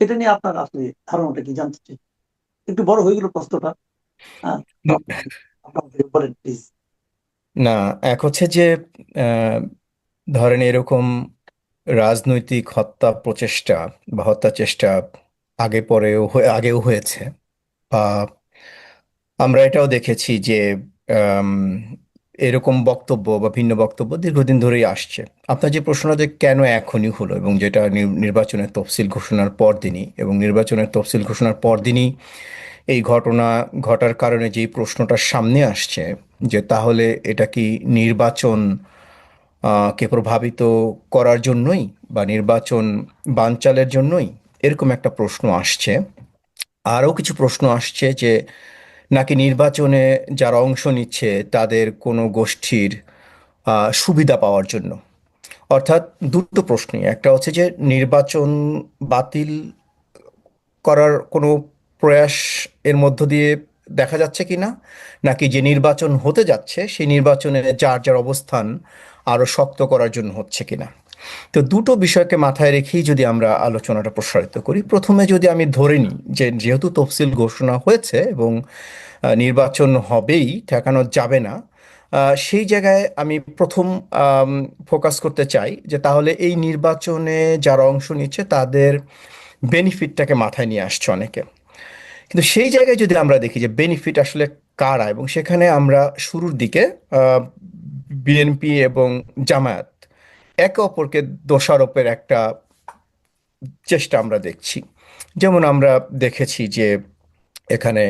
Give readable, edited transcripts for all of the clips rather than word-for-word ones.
এটা নিয়ে আপনার আসলে ধারণাটা কি জানতে চাই। একটু বড় হয়ে গেল প্রশ্নটা। হ্যাঁ, তো আপনি আপনার বলেন প্লিজ। না, এক হচ্ছে যে আহ, ধরেন এরকম রাজনৈতিক হত্যা প্রচেষ্টা বা হত্যা চেষ্টা আগেও হয়েছে, বা আমরা এটাও দেখেছি যে আম, এরকম বক্তব্য বা ভিন্ন বক্তব্য দীর্ঘদিন ধরেই আসছে। আপনার যে প্রশ্নটা যে কেন এখনই হলো, এবং যেটা নির্বাচনের তফসিল ঘোষণার পরদিনই, এবং নির্বাচনের তফসিল ঘোষণার পরদিনই এই ঘটনা ঘটার কারণে যেই প্রশ্নটা সামনে আসছে, যে তাহলে এটা কি নির্বাচন কে প্রভাবিত করার জন্যই, বা নির্বাচন বানচালের জন্যই, এরকম একটা প্রশ্ন আসছে। আরও কিছু প্রশ্ন আসছে যে নাকি নির্বাচনে যারা অংশ নিচ্ছে তাদের কোনো গোষ্ঠীর সুবিধা পাওয়ার জন্য। অর্থাৎ দুটো প্রশ্নই, একটা হচ্ছে যে নির্বাচন বাতিল করার কোনো প্রয়াস এর মধ্য দিয়ে দেখা যাচ্ছে কিনা, নাকি যে নির্বাচন হতে যাচ্ছে সেই নির্বাচনে যার যার অবস্থান আরো শক্ত করার জন্য হচ্ছে কিনা। তো দুটো বিষয়কে মাথায় রেখেই যদি আমরা আলোচনাটা প্রসারিত করি, প্রথমে যদি আমি ধরে নিই যে যেহেতু তফসিল ঘোষণা হয়েছে এবং নির্বাচন হবেই, ঠেকানো যাবে না, সেই জায়গায় আমি প্রথম ফোকাস করতে চাই যে তাহলে এই নির্বাচনে যারা অংশ নিচ্ছে তাদের বেনিফিটটাকে মাথায় নিয়ে আসছে অনেকে। কিন্তু সেই জায়গায় যদি আমরা দেখি যে বেনিফিট আসলে কারা, এবং সেখানে আমরা শুরুর দিকে বিএনপি এবং জামায়াত একে অপরকে দোষারোপের একটা চেষ্টা আমরা দেখছি। যেমন আমরা দেখেছি যে এখানে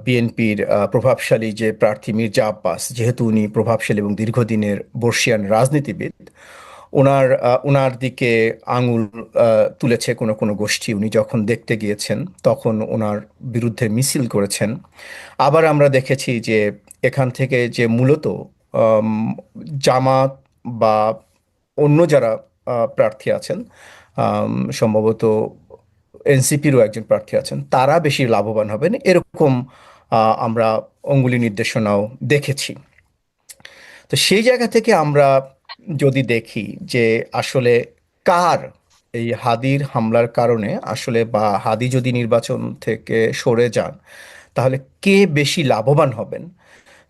বিএনপির প্রভাবশালী যে প্রার্থী মির্জা আব্বাস, যেহেতু উনি প্রভাবশালী এবং দীর্ঘদিনের বর্ষিয়ান রাজনীতিবিদ, ওনার দিকে আঙুল তুলেছে কোনো কোনো গোষ্ঠী। উনি যখন দেখতে গিয়েছেন তখন ওনার বিরুদ্ধে মিছিল করেছেন। আবার আমরা দেখেছি যে এখান থেকে যে মূলত আম, জামাত বা অন্য যারা প্রার্থী আছেন, সম্ভবত এনসিপিরও একজন প্রার্থী আছেন, তারা বেশি লাভবান হবেন, এরকম আমরা অঙ্গুলি নির্দেশনাও দেখেছি। তো সেই জায়গা থেকে আমরা যদি দেখি যে আসলে কার এই হাদির হামলার কারণে আসলে, বা হাদি যদি নির্বাচন থেকে সরে যান তাহলে কে বেশি লাভবান হবেন,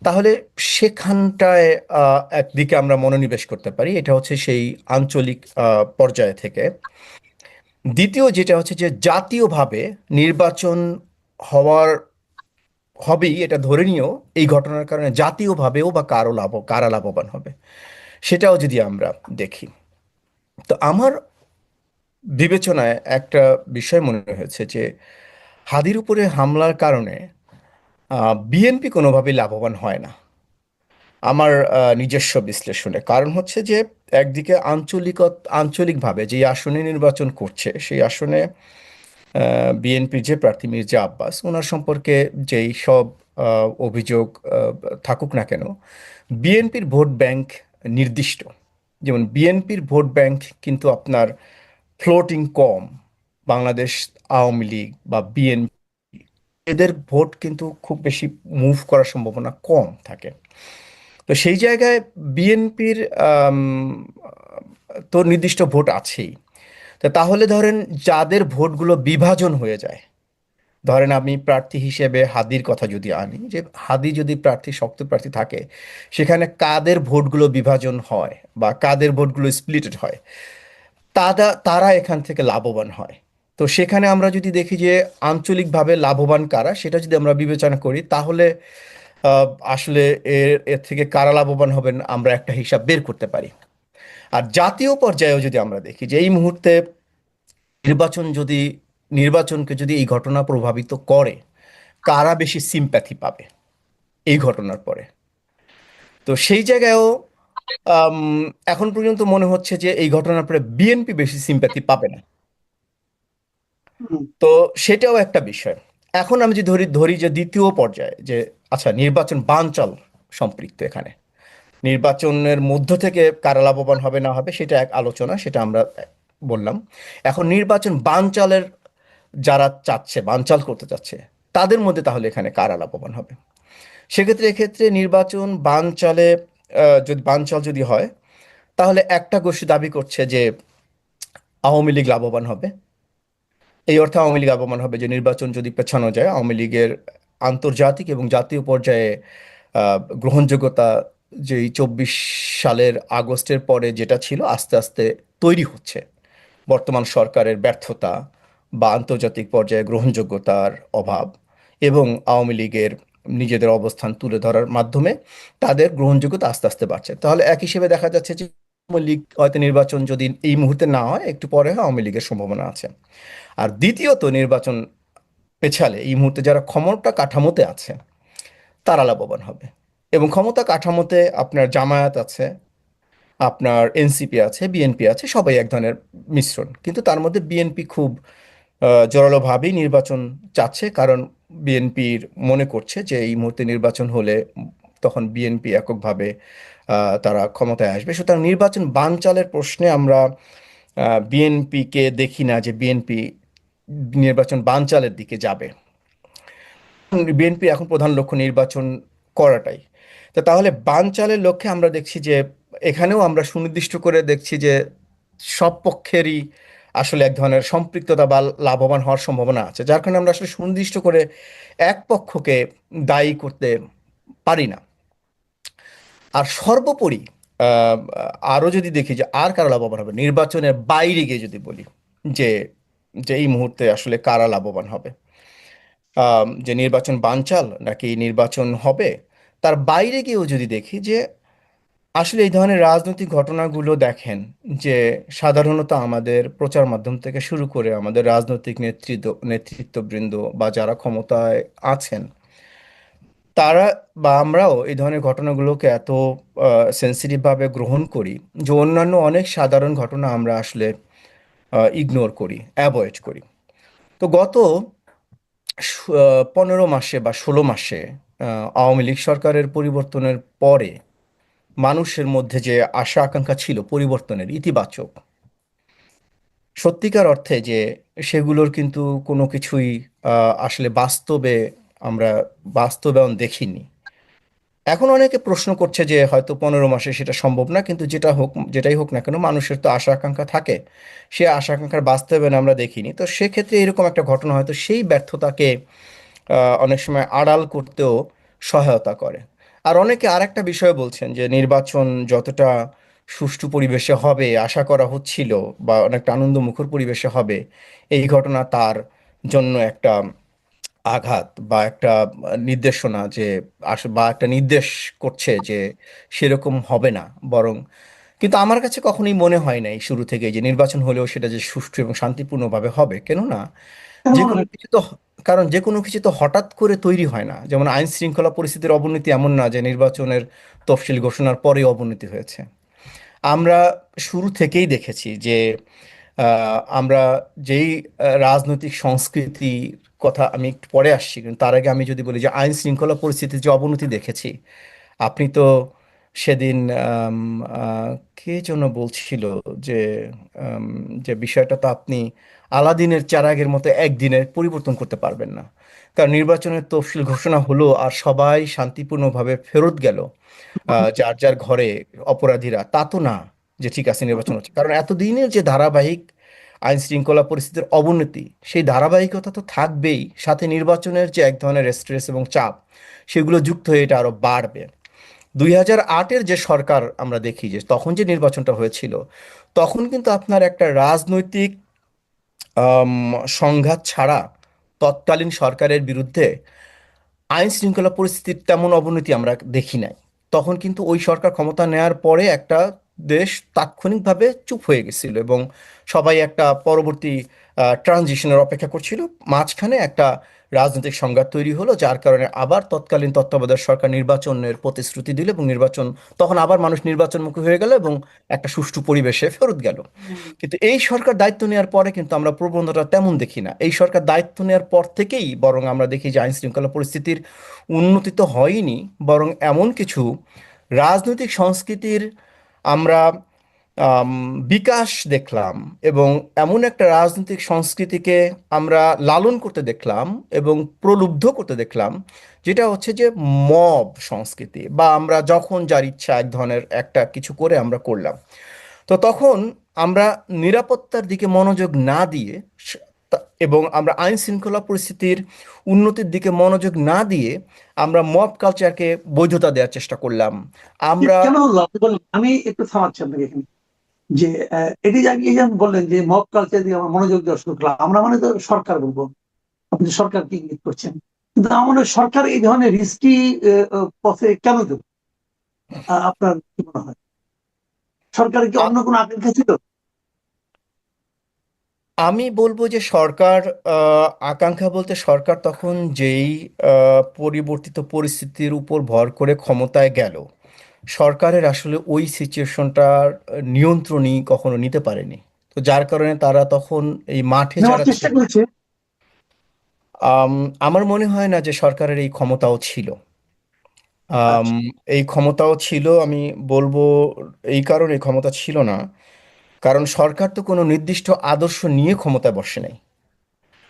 তাহলে সেখানটায় একদিকে আমরা মনোনিবেশ করতে পারি, এটা হচ্ছে সেই আঞ্চলিক পর্যায় থেকে। দ্বিতীয় যেটা হচ্ছে যে জাতীয়ভাবে নির্বাচন হওয়ার হবেই এটা ধরে নিয়েও এই ঘটনার কারণে জাতীয়ভাবেও বা কারা লাভবান হবে, সেটাও যদি আমরা দেখি। তো আমার বিবেচনায় একটা বিষয় মনে হয়েছে যে হাদির উপরে হামলার কারণে বিএনপি কোনোভাবেই লাভবান হয় না আমার নিজস্ব বিশ্লেষণে। কারণ হচ্ছে যে একদিকে আঞ্চলিকভাবে যে আসনে নির্বাচন করছে সেই আসনে বিএনপির যে প্রার্থী মির্জা আব্বাস, ওনার সম্পর্কে যেই সব অভিযোগ থাকুক না কেন, বিএনপির ভোট ব্যাংক নির্দিষ্ট। যেমন বিএনপির ভোট ব্যাংক কিন্তু আপনার ফ্লোটিং কম। বাংলাদেশ আওয়ামী লীগ বা বিএনপি, এদের ভোট কিন্তু খুব বেশি মুভ করার সম্ভাবনা কম থাকে। তো সেই জায়গায় বিএনপির তো নির্দিষ্ট ভোট আছেই। তো তাহলে ধরেন যাদের ভোটগুলো বিভাজন হয়ে যায়, ধরেন আমি প্রার্থী হিসেবে হাদির কথা যদি আনি, যে হাদি যদি শক্ত প্রার্থী থাকে, সেখানে কাদের ভোটগুলো বিভাজন হয় বা কাদের ভোটগুলো স্প্লিটেড হয়, তারা এখান থেকে লাভবান হয়। তো সেখানে আমরা যদি দেখি যে আঞ্চলিকভাবে লাভবান কারা, সেটা যদি আমরা বিবেচনা করি, তাহলে আহ, আসলে এর এর থেকে কারা লাভবান হবেন আমরা একটা হিসাব বের করতে পারি। আর জাতীয় পর্যায়েও যদি আমরা দেখি যে এই মুহূর্তে নির্বাচন যদি নির্বাচনকে যদি এই ঘটনা প্রভাবিত করে, কারা বেশি সিম্প্যাথি পাবে এই ঘটনার পরে, তো সেই জায়গায়ও আম, এখন পর্যন্ত মনে হচ্ছে যে এই ঘটনার পরে বিএনপি বেশি সিম্প্যাথি পাবে না। হুম, তো সেটাও একটা বিষয়। এখন আমি যদি ধরি ধরি যে দ্বিতীয় পর্যায়ে যে আচ্ছা নির্বাচন বানচাল সম্পৃক্ত এখানে, নির্বাচনের মধ্য থেকে কারা লাভবান হবে না হবে সেটা এক আলোচনা, সেটা আমরা বললাম। এখন নির্বাচন বানচালের যারা চাচ্ছে, বানচাল করতে চাচ্ছে, তাদের মধ্যে তাহলে এখানে কারা লাভবান হবে। এক্ষেত্রে নির্বাচন বানচালে যদি বানচাল যদি হয়, তাহলে একটা গোষ্ঠী দাবি করছে যে আওয়ামী লীগ লাভবান হবে, এই অর্থে আওয়ামী লীগ অবমান হবে যে নির্বাচন যদি পেছানো যায়, আওয়ামী লীগের আন্তর্জাতিক এবং জাতীয় পর্যায়ে গ্রহণযোগ্যতা যেই 24 সালের আগস্টের পরে যেটা ছিল আস্তে আস্তে তৈরি হচ্ছে। বর্তমান সরকারের ব্যর্থতা বা আন্তর্জাতিক পর্যায়ে গ্রহণযোগ্যতার অভাব এবং আওয়ামী লীগের নিজেদের অবস্থান তুলে ধরার মাধ্যমে তাদের গ্রহণযোগ্যতা আস্তে আস্তে বাড়ছে। তাহলে এক হিসেবে দেখা যাচ্ছে যে আওয়ামী লীগ হয়তো নির্বাচন যদি এই মুহূর্তে না হয়, একটু পরে হয়, আওয়ামী লীগের সম্ভাবনা আছে। আর দ্বিতীয়ত, নির্বাচন পেছালে এই মুহূর্তে যারা ক্ষমতা কাঠামোতে আছে তারা লাভবান হবে। এবং ক্ষমতা কাঠামোতে আপনার জামায়াত আছে, আপনার এনসিপি আছে, বিএনপি আছে, সবাই এক ধরনের মিশ্রণ। কিন্তু তার মধ্যে বিএনপি খুব জোরালোভাবেই নির্বাচন চাচ্ছে, কারণ বিএনপির মনে করছে যে এই মুহূর্তে নির্বাচন হলে তখন বিএনপি এককভাবে তারা ক্ষমতায় আসবে। সুতরাং নির্বাচন বানচালের প্রশ্নে আমরা বিএনপিকে দেখি না যে বিএনপি নির্বাচন বানচালের দিকে যাবে। বিএনপি এখন প্রধান লক্ষ্য নির্বাচন করাটাই। তো তাহলে বানচালের লক্ষ্যে আমরা দেখছি যে এখানেও আমরা সুনির্দিষ্ট করে দেখছি যে সব পক্ষেরই আসলে এক ধরনের সম্পৃক্ততা বা লাভবান হওয়ার সম্ভাবনা আছে, যার কারণে আমরা আসলে সুনির্দিষ্ট করে এক পক্ষকে দায়ী করতে পারি না। আর সর্বোপরি আহ, আরো যদি দেখি যে আর কারা লাভবান হবে নির্বাচনের বাইরে গিয়ে, যদি বলি যে যে এই মুহূর্তে আসলে কারা লাভবান হবে, যে নির্বাচন বানচাল নাকি নির্বাচন হবে, তার বাইরে গিয়েও যদি দেখি যে আসলে এই ধরনের রাজনৈতিক ঘটনাগুলো দেখেন যে সাধারণত আমাদের প্রচার মাধ্যম থেকে শুরু করে আমাদের রাজনৈতিক নেতৃত্ববৃন্দ বা যারা ক্ষমতায় আছেন তারা বা আমরাও এই ধরনের ঘটনাগুলোকে এত সেন্সিটিভ ভাবে গ্রহণ করি যে অন্যান্য অনেক সাধারণ ঘটনা আমরা আসলে ইগনোর করি, অ্যাভয়েড করি। তো গত 15 মাসে বা 16 মাসে আওয়ামী লীগ সরকারের পরিবর্তনের পরে মানুষের মধ্যে যে আশা আকাঙ্ক্ষা ছিল পরিবর্তনের ইতিবাচক, সত্যিকার অর্থে যে সেগুলোর কিন্তু কোনো কিছুই আসলে বাস্তবে আমরা বাস্তবায়ন দেখিনি। এখন অনেকে প্রশ্ন করছে যে হয়তো 15 মাসে সেটা সম্ভব না, কিন্তু যেটাই হোক না কেন মানুষের তো আশা আকাঙ্ক্ষা থাকে, সে আশা আকাঙ্ক্ষার বাস্তবায়ন আমরা দেখিনি। তো সেক্ষেত্রে এরকম একটা ঘটনা হয়তো সেই ব্যর্থতাকে অনেক সময় আড়াল করতেও সহায়তা করে। আর অনেকে আরেকটা বিষয় বলছেন যে নির্বাচন যতটা সুষ্ঠু পরিবেশে হবে আশা করা হচ্ছিল বা অনেকটা আনন্দমুখর পরিবেশে হবে, এই ঘটনা তার জন্য একটা আঘাত বা একটা নির্দেশনা যে বা একটা নির্দেশ করছে যে সেরকম হবে না। বরং কিন্তু আমার কাছে কখনোই মনে হয় নাই শুরু থেকে যে নির্বাচন হলেও সেটা যে সুষ্ঠু এবং শান্তিপূর্ণভাবে হবে। কেননা কেন যে মনে কোনো হয়? কিছু তো কারণ যে কোনো কিছু তো হঠাৎ করে তৈরি হয় না। যেমন আইন শৃঙ্খলা পরিস্থিতির অবনতি এমন না যে নির্বাচনের তফসিল ঘোষণার পরে অবনতি হয়েছে। আমরা শুরু থেকেই দেখেছি যে আমরা যেই রাজনৈতিক সংস্কৃতির কথা আমি একটু পরে আসছি, কিন্তু তার আগে আমি যদি বলি যে আইন শৃঙ্খলা পরিস্থিতির যে অবনতি দেখেছি, আপনি তো সেদিন আম, কে যেন বলছিল যে আম, যে বিষয়টা তো আপনি আলাদিনের চারাগের মতো একদিনে পরিবর্তন করতে পারবেন না। কারণ নির্বাচনের তফসিল ঘোষণা হলো আর সবাই শান্তিপূর্ণভাবে ফেরত গেল যার যার ঘরে, অপরাধীরা, তা তো না যে ঠিক আছে নির্বাচন হচ্ছে। কারণ এতদিনের যে ধারাবাহিক আইন শৃঙ্খলা পরিস্থিতির অবনতি, সেই ধারাবাহিকতা তো থাকবেই, সাথে নির্বাচনের যে এক ধরনের স্ট্রেস এবং চাপ সেগুলো যুক্ত হয়ে এটা আরো বাড়বে। 2008-এর যে সরকার আমরা দেখি যে তখন যে নির্বাচনটা হয়েছিল, তখন কিন্তু আপনার একটা রাজনৈতিক আম, সংঘাত ছাড়া তৎকালীন সরকারের বিরুদ্ধে আইন শৃঙ্খলা পরিস্থিতির তেমন অবনতি আমরা দেখি নাই। তখন কিন্তু ওই সরকার ক্ষমতা নেয়ার পরে একটা দেশ তাৎক্ষণিকভাবে চুপ হয়ে গেছিল এবং সবাই একটা পরবর্তী ট্রানজিশনের অপেক্ষা করছিল। মাঝখানে একটা রাজনৈতিক সংঘাত তৈরি হলো, যার কারণে আবার তৎকালীন তত্ত্বাবধায়ক সরকার নির্বাচনের প্রতিশ্রুতি দিল এবং নির্বাচন, তখন আবার মানুষ নির্বাচনমুখী হয়ে গেল এবং একটা সুষ্ঠু পরিবেশে ফেরত গেল। কিন্তু এই সরকার দায়িত্ব নেওয়ার পরে কিন্তু আমরা প্রবণতা তেমন দেখি না। এই সরকার দায়িত্ব নেওয়ার পর থেকেই বরং আমরা দেখি যে আইন শৃঙ্খলা পরিস্থিতির উন্নতি তো হয়নি, বরং এমন কিছু রাজনৈতিক সংস্কৃতির আমরা আম, বিকাশ দেখলাম এবং এমন একটা রাজনৈতিক সংস্কৃতিকে আমরা লালন করতে দেখলাম এবং প্রলুব্ধ করতে দেখলাম, যেটা হচ্ছে যে মব সংস্কৃতি, বা আমরা যখন যার ইচ্ছা এক ধরনের একটা কিছু করে আমরা করলাম। তো তখন আমরা নিরাপত্তার দিকে মনোযোগ না দিয়ে স- এবং আমরা আইন শৃঙ্খলা পরিস্থিতির উন্নতির দিকে মনোযোগ না দিয়ে আমরা মব কালচারকে বৈধতা দেওয়ার চেষ্টা করলাম। আমরা কেন হলো আপনি বলেন, আমি একটু থামাচ্ছি আপনাকে এখানে। যে এটি যে এই যে আপনি বললেন যে মব কালচার দিয়ে আমরা মনোযোগ দেওয়া শুরু করলাম, আমরা মানে তো সরকার বলবো, আপনি সরকার কি ইঙ্গিত করছেন? কিন্তু আমার মনে হয় সরকার এই ধরনের রিস্কি পথে কেন গেল? আপনার কি মনে হয় সরকারের কি আ- অন্য কোনো আকাঙ্ক্ষা ছিল? আমি বলবো যে সরকার আকাঙ্ক্ষা বলতে সরকার তখন যেই পরিবর্তিত পরিস্থিতির উপর ভর করে ক্ষমতায় গেল, সরকারের আসলে ওই সিচুয়েশনটার নিয়ন্ত্রণই কখনো নিতে পারেনি। তো যার কারণে তারা তখন এই মাঠে নেওয়ার যারা চেষ্টা ছিল, করেছে। আম, আমার মনে হয় না যে সরকারের এই ক্ষমতাও ছিল। আম, আচ্ছা। এই ক্ষমতাও ছিল, আমি বলবো এই কারণে ক্ষমতা ছিল না, কারণ সরকার তো কোনো নির্দিষ্ট আদর্শ নিয়ে ক্ষমতায় বসে নাই।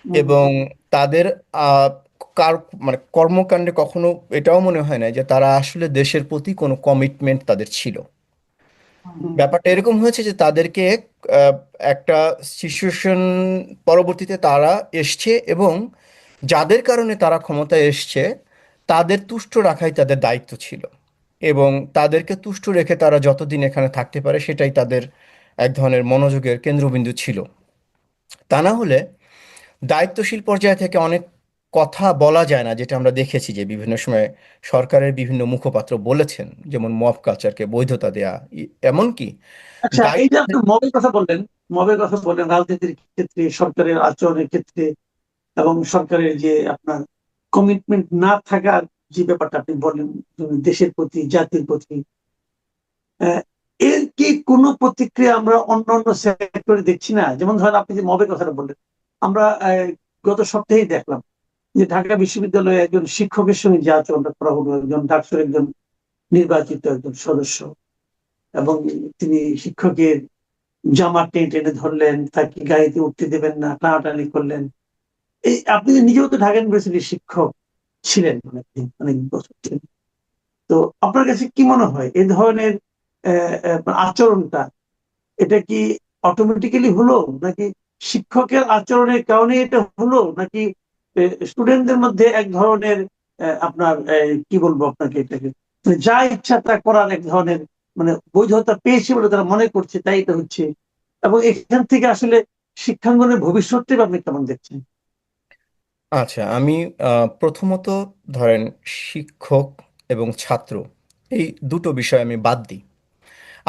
হুম, এবং তাদের আহ, কার মানে কর্মকাণ্ডে কখনো এটাও মনে হয় না যে তারা আসলে দেশের প্রতি কোনো কমিটমেন্ট তাদের ছিল। হুম, ব্যাপারটা এরকম হয়েছে যে তাদেরকে আহ, একটা সিচুয়েশন পরবর্তীতে তারা এসছে, এবং যাদের কারণে তারা ক্ষমতায় এসছে তাদের তুষ্ট রাখাই তাদের দায়িত্ব ছিল, এবং তাদেরকে তুষ্ট রেখে তারা যতদিন এখানে থাকতে পারে সেটাই তাদের এক ধরনের মনোযোগের কেন্দ্রবিন্দু ছিল। তা না হলে দায়িত্বশীল পর্যায় থেকে অনেক কথা বলা যায় না, যেটা আমরা দেখেছি যে বিভিন্ন সময় সরকারের বিভিন্ন মুখপাত্র বলেছেন, যেমন মব কালচারকে বৈধতা দেয়া, এমনকি আচ্ছা, এই যে দায়িত্ব। আপনি মবের কথা বললেন, মবের কথা বললেন রাজনীতির ক্ষেত্রে, সরকারের আচরণের ক্ষেত্রে, এবং সরকারের যে আপনার কমিটমেন্ট না থাকার যে ব্যাপারটা আপনি বললেন, দেশের প্রতি, জাতির প্রতি, আহ, এর কি কোনো প্রতিক্রিয়া আমরা অন্য অন্য সেক্টরে দেখছি না? যেমন ধরেন আপনি যে মবের কথাটা বললেন, আমরা গত সপ্তাহেই দেখলাম যে ঢাকা বিশ্ববিদ্যালয়ে একজন শিক্ষকের সঙ্গে যে আচরণটা করা হলো, একজন ডাকসুর একজন নির্বাচিত একজন সদস্য, এবং তিনি শিক্ষকের জামা টেনে টেনে ধরলেন, তাকে গাড়িতে উঠতে দেবেন না, টানাটানি করলেন। এই আপনি যে নিজেও তো ঢাকা ইউনিভার্সিটির শিক্ষক ছিলেন অনেকদিন, অনেক বছর ছিলেন, তো আপনার কাছে কি মনে হয় এই ধরনের আচরণটা, এটা কি অটোমেটিক্যালি হলো, নাকি শিক্ষকের আচরণের কারণে এটা হলো, নাকি স্টুডেন্টদের মধ্যে এক ধরনের আপনার কি বলবো আপনাকে, এটাকে মানে যা ইচ্ছা তা করার এক ধরনের মানে বৈধতা পেয়েছে বলে তারা মনে করছে, তাই এটা হচ্ছে? এবং এখান থেকে আসলে শিক্ষাঙ্গনের ভবিষ্যৎটা আপনি কেমন দেখছেন? আচ্ছা, আমি প্রথমত ধরেন শিক্ষক এবং ছাত্র এই দুটো বিষয় আমি বাদ দিই।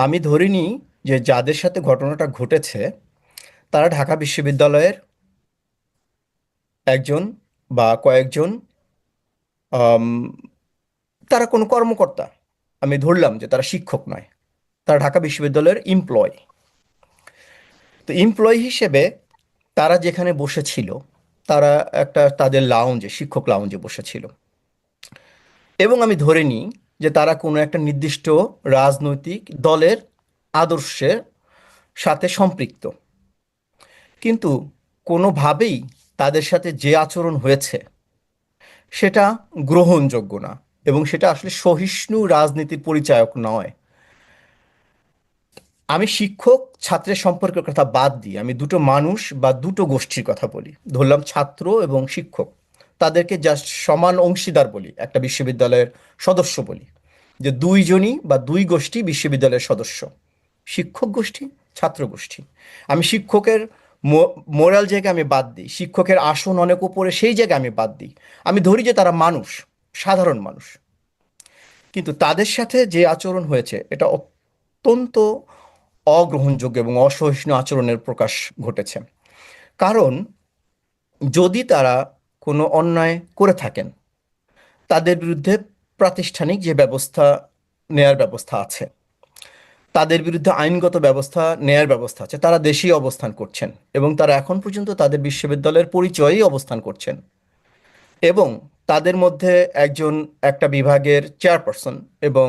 আমি ধরে নিই যে যাদের সাথে ঘটনাটা ঘটেছে তারা ঢাকা বিশ্ববিদ্যালয়ের একজন বা কয়েকজন, আম, তারা কোনো কর্মকর্তা। আমি ধরলাম যে তারা শিক্ষক নয়, তারা ঢাকা বিশ্ববিদ্যালয়ের এমপ্লয়। তো এমপ্লয়ি হিসেবে তারা যেখানে বসেছিল, তারা একটা তাদের লাউঞ্জে, শিক্ষক লাউঞ্জে বসেছিল, এবং আমি ধরে নিই যে তারা কোনো একটা নির্দিষ্ট রাজনৈতিক দলের আদর্শের সাথে সম্পৃক্ত। কিন্তু কোনোভাবেই তাদের সাথে যে আচরণ হয়েছে সেটা গ্রহণযোগ্য না, এবং সেটা আসলে সহিষ্ণু রাজনীতির পরিচায়ক নয়। আমি শিক্ষক ছাত্রের সম্পর্কের কথা বাদ দিই, আমি দুটো মানুষ বা দুটো গোষ্ঠীর কথা বলি। ধরলাম ছাত্র এবং শিক্ষক, তাদেরকে জাস্ট সমান অংশীদার বলি, একটা বিশ্ববিদ্যালয়ের সদস্য বলি, যে দুইজনই বা দুই গোষ্ঠী বিশ্ববিদ্যালয়ের সদস্য, শিক্ষক গোষ্ঠী, ছাত্র গোষ্ঠী। আমি শিক্ষকের মোরাল জায়গা আমি বাদ দিই, শিক্ষকের আসন অনেক উপরে সেই জায়গায় আমি বাদ দিই। আমি ধরি যে তারা মানুষ, সাধারণ মানুষ। কিন্তু তাদের সাথে যে আচরণ হয়েছে এটা অত্যন্ত অগ্রহণযোগ্য এবং অসহিষ্ণু আচরণের প্রকাশ ঘটেছে। কারণ যদি তারা কোনো অন্যায় করে থাকেন, তাদের বিরুদ্ধে প্রাতিষ্ঠানিক যে ব্যবস্থা নেয়ার ব্যবস্থা আছে, তাদের বিরুদ্ধে আইনগত ব্যবস্থা নেয়ার ব্যবস্থা আছে, তারা দেশেই অবস্থান করছেন, এবং তারা এখন পর্যন্ত তাদের বিশ্ববিদ্যালয়ের পরিচয়েই অবস্থান করছেন, এবং তাদের মধ্যে একজন একটা বিভাগের চেয়ারপারসন, এবং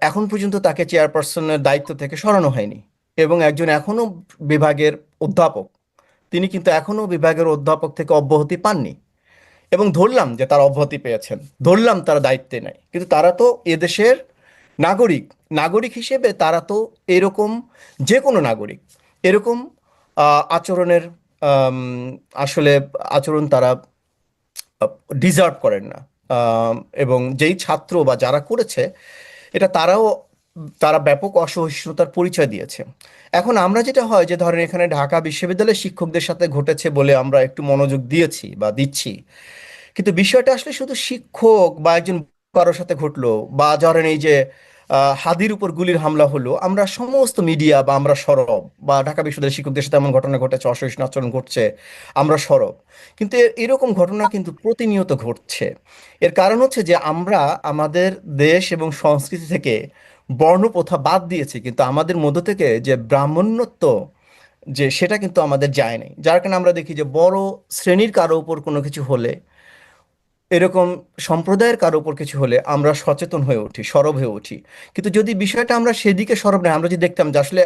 এখন পর্যন্ত তাকে চেয়ারপারসনের দায়িত্ব থেকে সরানো হয়নি, এবং একজন এখনো বিভাগের অধ্যাপক, তিনি কিন্তু এখনো বিভাগের অধ্যাপক থেকে অব্যাহতি পাননি, এবং ধরলাম যে তারা অব্যাহতি পেয়েছেন, ধরলাম তারা দায়িত্বে নেয়, কিন্তু তারা তো এদেশের নাগরিক। নাগরিক হিসেবে তারা তো এরকম, যে কোনো নাগরিক এরকম আচরণের আম, আসলে আচরণ তারা ডিজার্ভ করেন না। এবং যেই ছাত্র বা যারা করেছে এটা তারা ব্যাপক অসহিষ্ণুতার পরিচয় দিয়েছে। এখন আমরা যেটা হয় যে ধরেন এখানে ঢাকা বিশ্ববিদ্যালয়ের শিক্ষকদের সাথে ঘটেছে বলে আমরা একটু মনোযোগ দিয়েছি বা দিচ্ছি, কিন্তু বিষয়টা আসলে শুধু শিক্ষক বা একজন কারোর সাথে ঘটলো, বা ধরেন এই যে হাদির উপর গুলির হামলা হলো, আমরা সমস্ত মিডিয়া বা আমরা সরব, বা ঢাকা বিশ্ববিদ্যালয়ের শিক্ষকদের সাথে এমন ঘটনা ঘটেছে, অসহিষ্ণু আচরণ ঘটছে, আমরা সরব। কিন্তু এরকম ঘটনা কিন্তু প্রতিনিয়ত ঘটছে। এর কারণ হচ্ছে যে আমরা আমাদের দেশ এবং সংস্কৃতি থেকে বর্ণপ্রথা বাদ দিয়েছি, কিন্তু আমাদের মধ্য থেকে যে ব্রাহ্মণ্যত্ব, যে সেটা কিন্তু আমাদের যায় নাই, যার কারণে আমরা দেখি যে বড় শ্রেণীর কারো উপর কোনো কিছু হলে, এরকম সম্প্রদায়ের কারো উপর কিছু হলে আমরা সচেতন হয়ে উঠি, সরব হয়ে উঠি। কিন্তু যদি বিষয়টা আমরা সেদিকে সরব না, আমরা যদি দেখতাম যে আসলে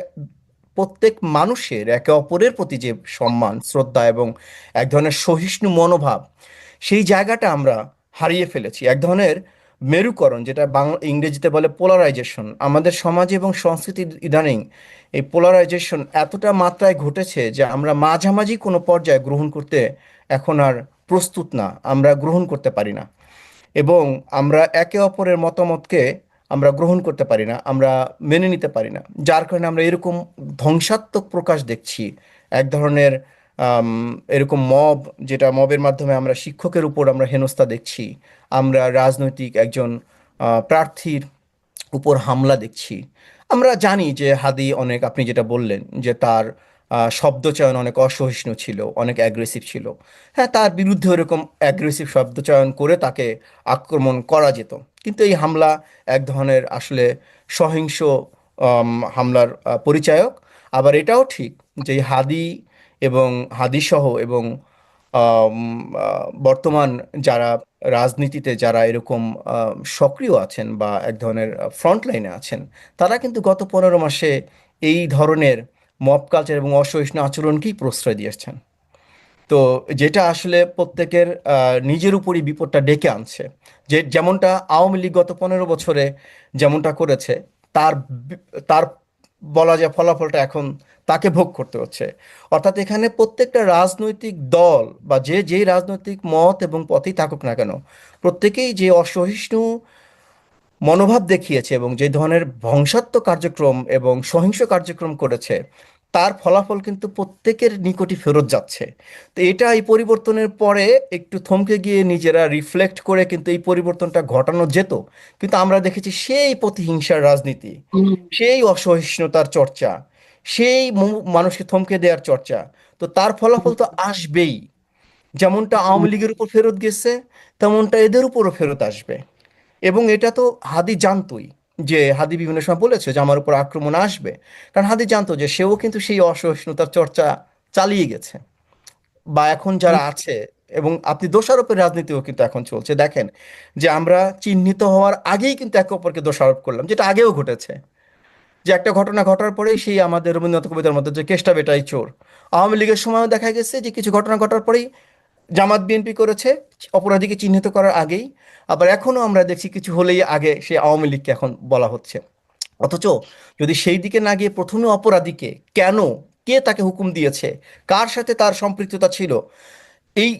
প্রত্যেক মানুষের একে অপরের প্রতি যে সম্মান, শ্রদ্ধা এবং এক ধরনের সহিষ্ণু মনোভাব, সেই জায়গাটা আমরা হারিয়ে ফেলেছি। এক ধরনের মেরুকরণ, যেটা বাংলা ইংরেজিতে বলে পোলারাইজেশন, আমাদের সমাজে এবং সংস্কৃতি ইদানিং এই পোলারাইজেশন এতটা মাত্রায় ঘটেছে যে আমরা মাঝামাঝি কোনো পর্যায়ে গ্রহণ করতে এখন আর প্রস্তুত না, আমরা গ্রহণ করতে পারি না। এবং আমরা একে অপরের মতামতকে আমরা গ্রহণ করতে পারি না, আমরা মেনে নিতে পারি না, যার কারণে আমরা এরকম ধ্বংসাত্মক প্রকাশ দেখছি। এক ধরনের আম, এরকম মব, যেটা মবের মাধ্যমে আমরা শিক্ষকের উপর আমরা হেনস্থা দেখছি, আমরা রাজনৈতিক একজন প্রার্থীর উপর হামলা দেখছি। আমরা জানি যে হাদি অনেক, আপনি যেটা বললেন যে তার শব্দচয়ন অনেক অসহিষ্ণু ছিল, অনেক অ্যাগ্রেসিভ ছিল। হ্যাঁ, তার বিরুদ্ধে ওরকম অ্যাগ্রেসিভ শব্দচয়ন করে তাকে আক্রমণ করা যেত, কিন্তু এই হামলা এক ধরনের আসলে সহিংস হামলার পরিচায়ক। আবার এটাও ঠিক যে এই হাদি এবং হাদিসহ এবং আম, বর্তমান যারা রাজনীতিতে যারা এরকম সক্রিয় আছেন বা এক ধরনের ফ্রন্ট লাইনে আছেন, তারা কিন্তু গত 15 মাসে এই ধরনের মব কালচার এবং অসহিষ্ণু আচরণকেই প্রশ্রয় দিয়েছেন। তো যেটা আসলে প্রত্যেকের নিজের উপরই বিপদটা ডেকে আনছে। যে যেমনটা আওয়ামী লীগ গত 15 বছরে যেমনটা করেছে, তার তার বলা যায় ফলাফলটা এখন তাকে ভোগ করতে হচ্ছে। অর্থাৎ এখানে প্রত্যেকটা রাজনৈতিক দল বা যে যেই রাজনৈতিক মত এবং পথেই থাকুক না কেন, প্রত্যেকেই যে অসহিষ্ণু মনোভাব দেখিয়েছে এবং যে ধরনের ধ্বংসাত্মক কার্যক্রম এবং সহিংস কার্যক্রম করেছে, তার ফলাফল কিন্তু প্রত্যেকের নিকটই ফেরত যাচ্ছে। তো এটা এই পরিবর্তনের পরে একটু থমকে গিয়ে নিজেরা রিফ্লেক্ট করে কিন্তু এই পরিবর্তনটা ঘটানো যেত, কিন্তু আমরা দেখেছি সেই প্রতিহিংসার রাজনীতি, সেই অসহিষ্ণুতার চর্চা, সেই মানুষকে থমকে দেওয়ার চর্চা। তো তার ফলাফল তো আসবেই। যেমনটা আওয়ামী লীগের উপর ফেরত গেছে, তেমনটা এদের উপরও ফেরত আসবে। এবং এটা তো হাদি জানতোই, যে হাদি বিভিন্ন সময় বলেছে যে আমার উপর আক্রমণ আসবে, কারণ হাদি জানতো যে সেও কিন্তু সেই অসহিষ্ণুতার চর্চা চালিয়ে গেছে, বা এখন যারা আছে। এবং আপনি দোষারোপের রাজনীতিও কিন্তু এখন চলছে, দেখেন যে আমরা চিহ্নিত হওয়ার আগেই কিন্তু একে অপরকে দোষারোপ করলাম, যেটা আগেও ঘটেছে। যে একটা ঘটনা ঘটার পরেই সেই আমাদের রবীন্দ্রনাথ কবিতার মধ্যে যে কেষ্টা বেটাই চোর, আওয়ামী লীগের সময়ও দেখা গেছে যে কিছু ঘটনা ঘটার পরেই জামাত বিএনপি করেছে অপরাধীকে চিহ্নিত করার আগেই। আবার এখনো আমরা দেখছি কিছু হলেই আগে সে আওয়ামী লীগকে এখন বলা হচ্ছে। অথচ যদি সেই দিকে না গিয়ে প্রথমে অপরাধীকে কেন, কে তাকে হুকুম দিয়েছে, কার সাথে তার সম্পৃক্ততা ছিল, এই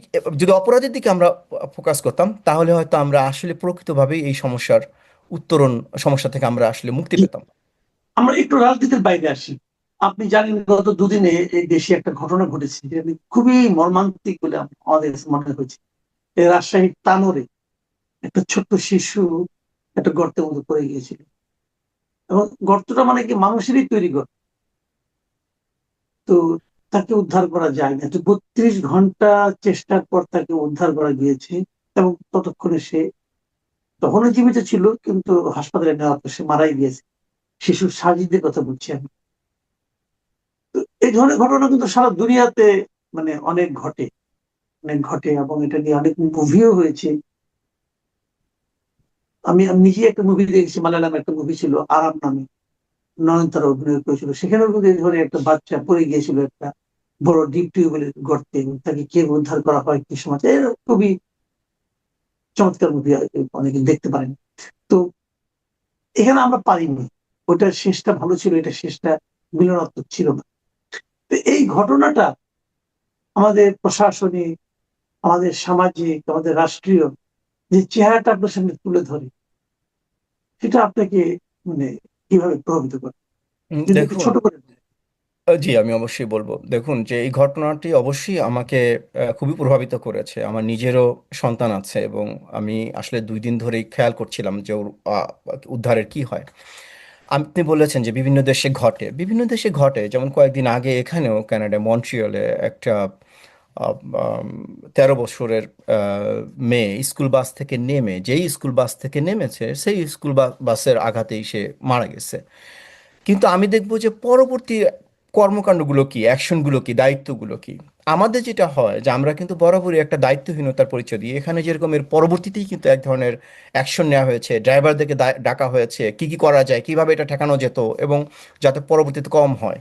যদি অপরাধীর দিকে আমরা ফোকাস করতাম, তাহলে হয়তো আমরা আসলে প্রকৃতভাবেই এই সমস্যা থেকে আমরা আসলে মুক্তি পেতাম। আমরা একটু রাজনীতির বাইরে আসি। আপনি জানেন গত দুদিনে এই দেশে একটা ঘটনা ঘটেছে যেটা খুবই মর্মান্তিক বলে আমাদের কাছে মনে হয়েছে। এই রাজশাহীর তানোরে একটা ছোট্ট শিশু একটা গর্তের মধ্যে পড়ে গিয়েছিল, এবং গর্তটা মানে কি মানুষেরই তৈরি গর্ত। তো তাকে উদ্ধার করা যায় না, তো 32 ঘন্টা চেষ্টার পর তাকে উদ্ধার করা গিয়েছে। এবং ততক্ষণে সে তখনও জীবিত ছিল, কিন্তু হাসপাতালে নেওয়ার পর সে মারাই গিয়েছে। শিশুর সাজিদের কথা বলছি আমি। তো এই ধরনের ঘটনা কিন্তু সারা দুনিয়াতে মানে অনেক ঘটে, অনেক ঘটে, এবং এটা নিয়ে অনেক মুভিও হয়েছে। আমি আমি নিজে একটা মুভি দেখেছি, মালায়ালাম একটা মুভি ছিল আরাম নামে, নয়নতারা অভিনয় করেছিল। সেখানেও কিন্তু এই ধরনের একটা বাচ্চা পড়ে গিয়েছিল একটা বড় ডিপ টিউবওয়েলের গর্তে, এবং তাকে কে উদ্ধার করা হয় কি সময়, খুবই চমৎকার মুভি, অনেকে দেখতে পারেন। তো এখানে আমরা পারিনি, ওটার শেষটা ভালো ছিল, এটা শেষটা মিলনাত্মক ছিল না। তো এই ঘটনাটা আমাদের প্রশাসনিক, আমাদের সামাজিক, আমাদের রাষ্ট্রীয় যে চেহারাটা আপনার সামনে তুলে ধরে, সেটা আপনাকে মানে কিভাবে প্রভাবিত করে, যদি একটু দেখুন, ছোট করে বলেন। জি আমি অবশ্যই বলবো। দেখুন যে এই ঘটনাটি অবশ্যই আমাকে খুবই প্রভাবিত করেছে। আমার নিজেরও সন্তান আছে এবং আমি আসলে 2 দিন ধরেই খেয়াল করছিলাম যে ওর উদ্ধারের কি হয়। আপনি বলেছেন যে বিভিন্ন দেশে ঘটে, যেমন কয়েকদিন আগে এখানেও কানাডায় মন্ট্রিয়লে একটা 13 বছরের মেয়ে স্কুল বাস থেকে নেমে, যেই স্কুল বাস থেকে নেমেছে সেই স্কুল বাসের আঘাতেই সে মারা গেছে। কিন্তু আমি দেখবো যে পরবর্তী কর্মকাণ্ডগুলো কি, অ্যাকশনগুলো কি, দায়িত্বগুলো কি। আমাদের যেটা হয় যে আমরা কিন্তু বরাবরই একটা দায়িত্বহীনতার পরিচয় দিই। এখানে যেরকম এর পরবর্তীতেই কিন্তু এক ধরনের অ্যাকশন নেওয়া হয়েছে, ড্রাইভারদেরকে ডাকা হয়েছে কি কি করা যায়, কিভাবে এটা ঠেকানো যেত এবং যাতে পরবর্তীতে কম হয়।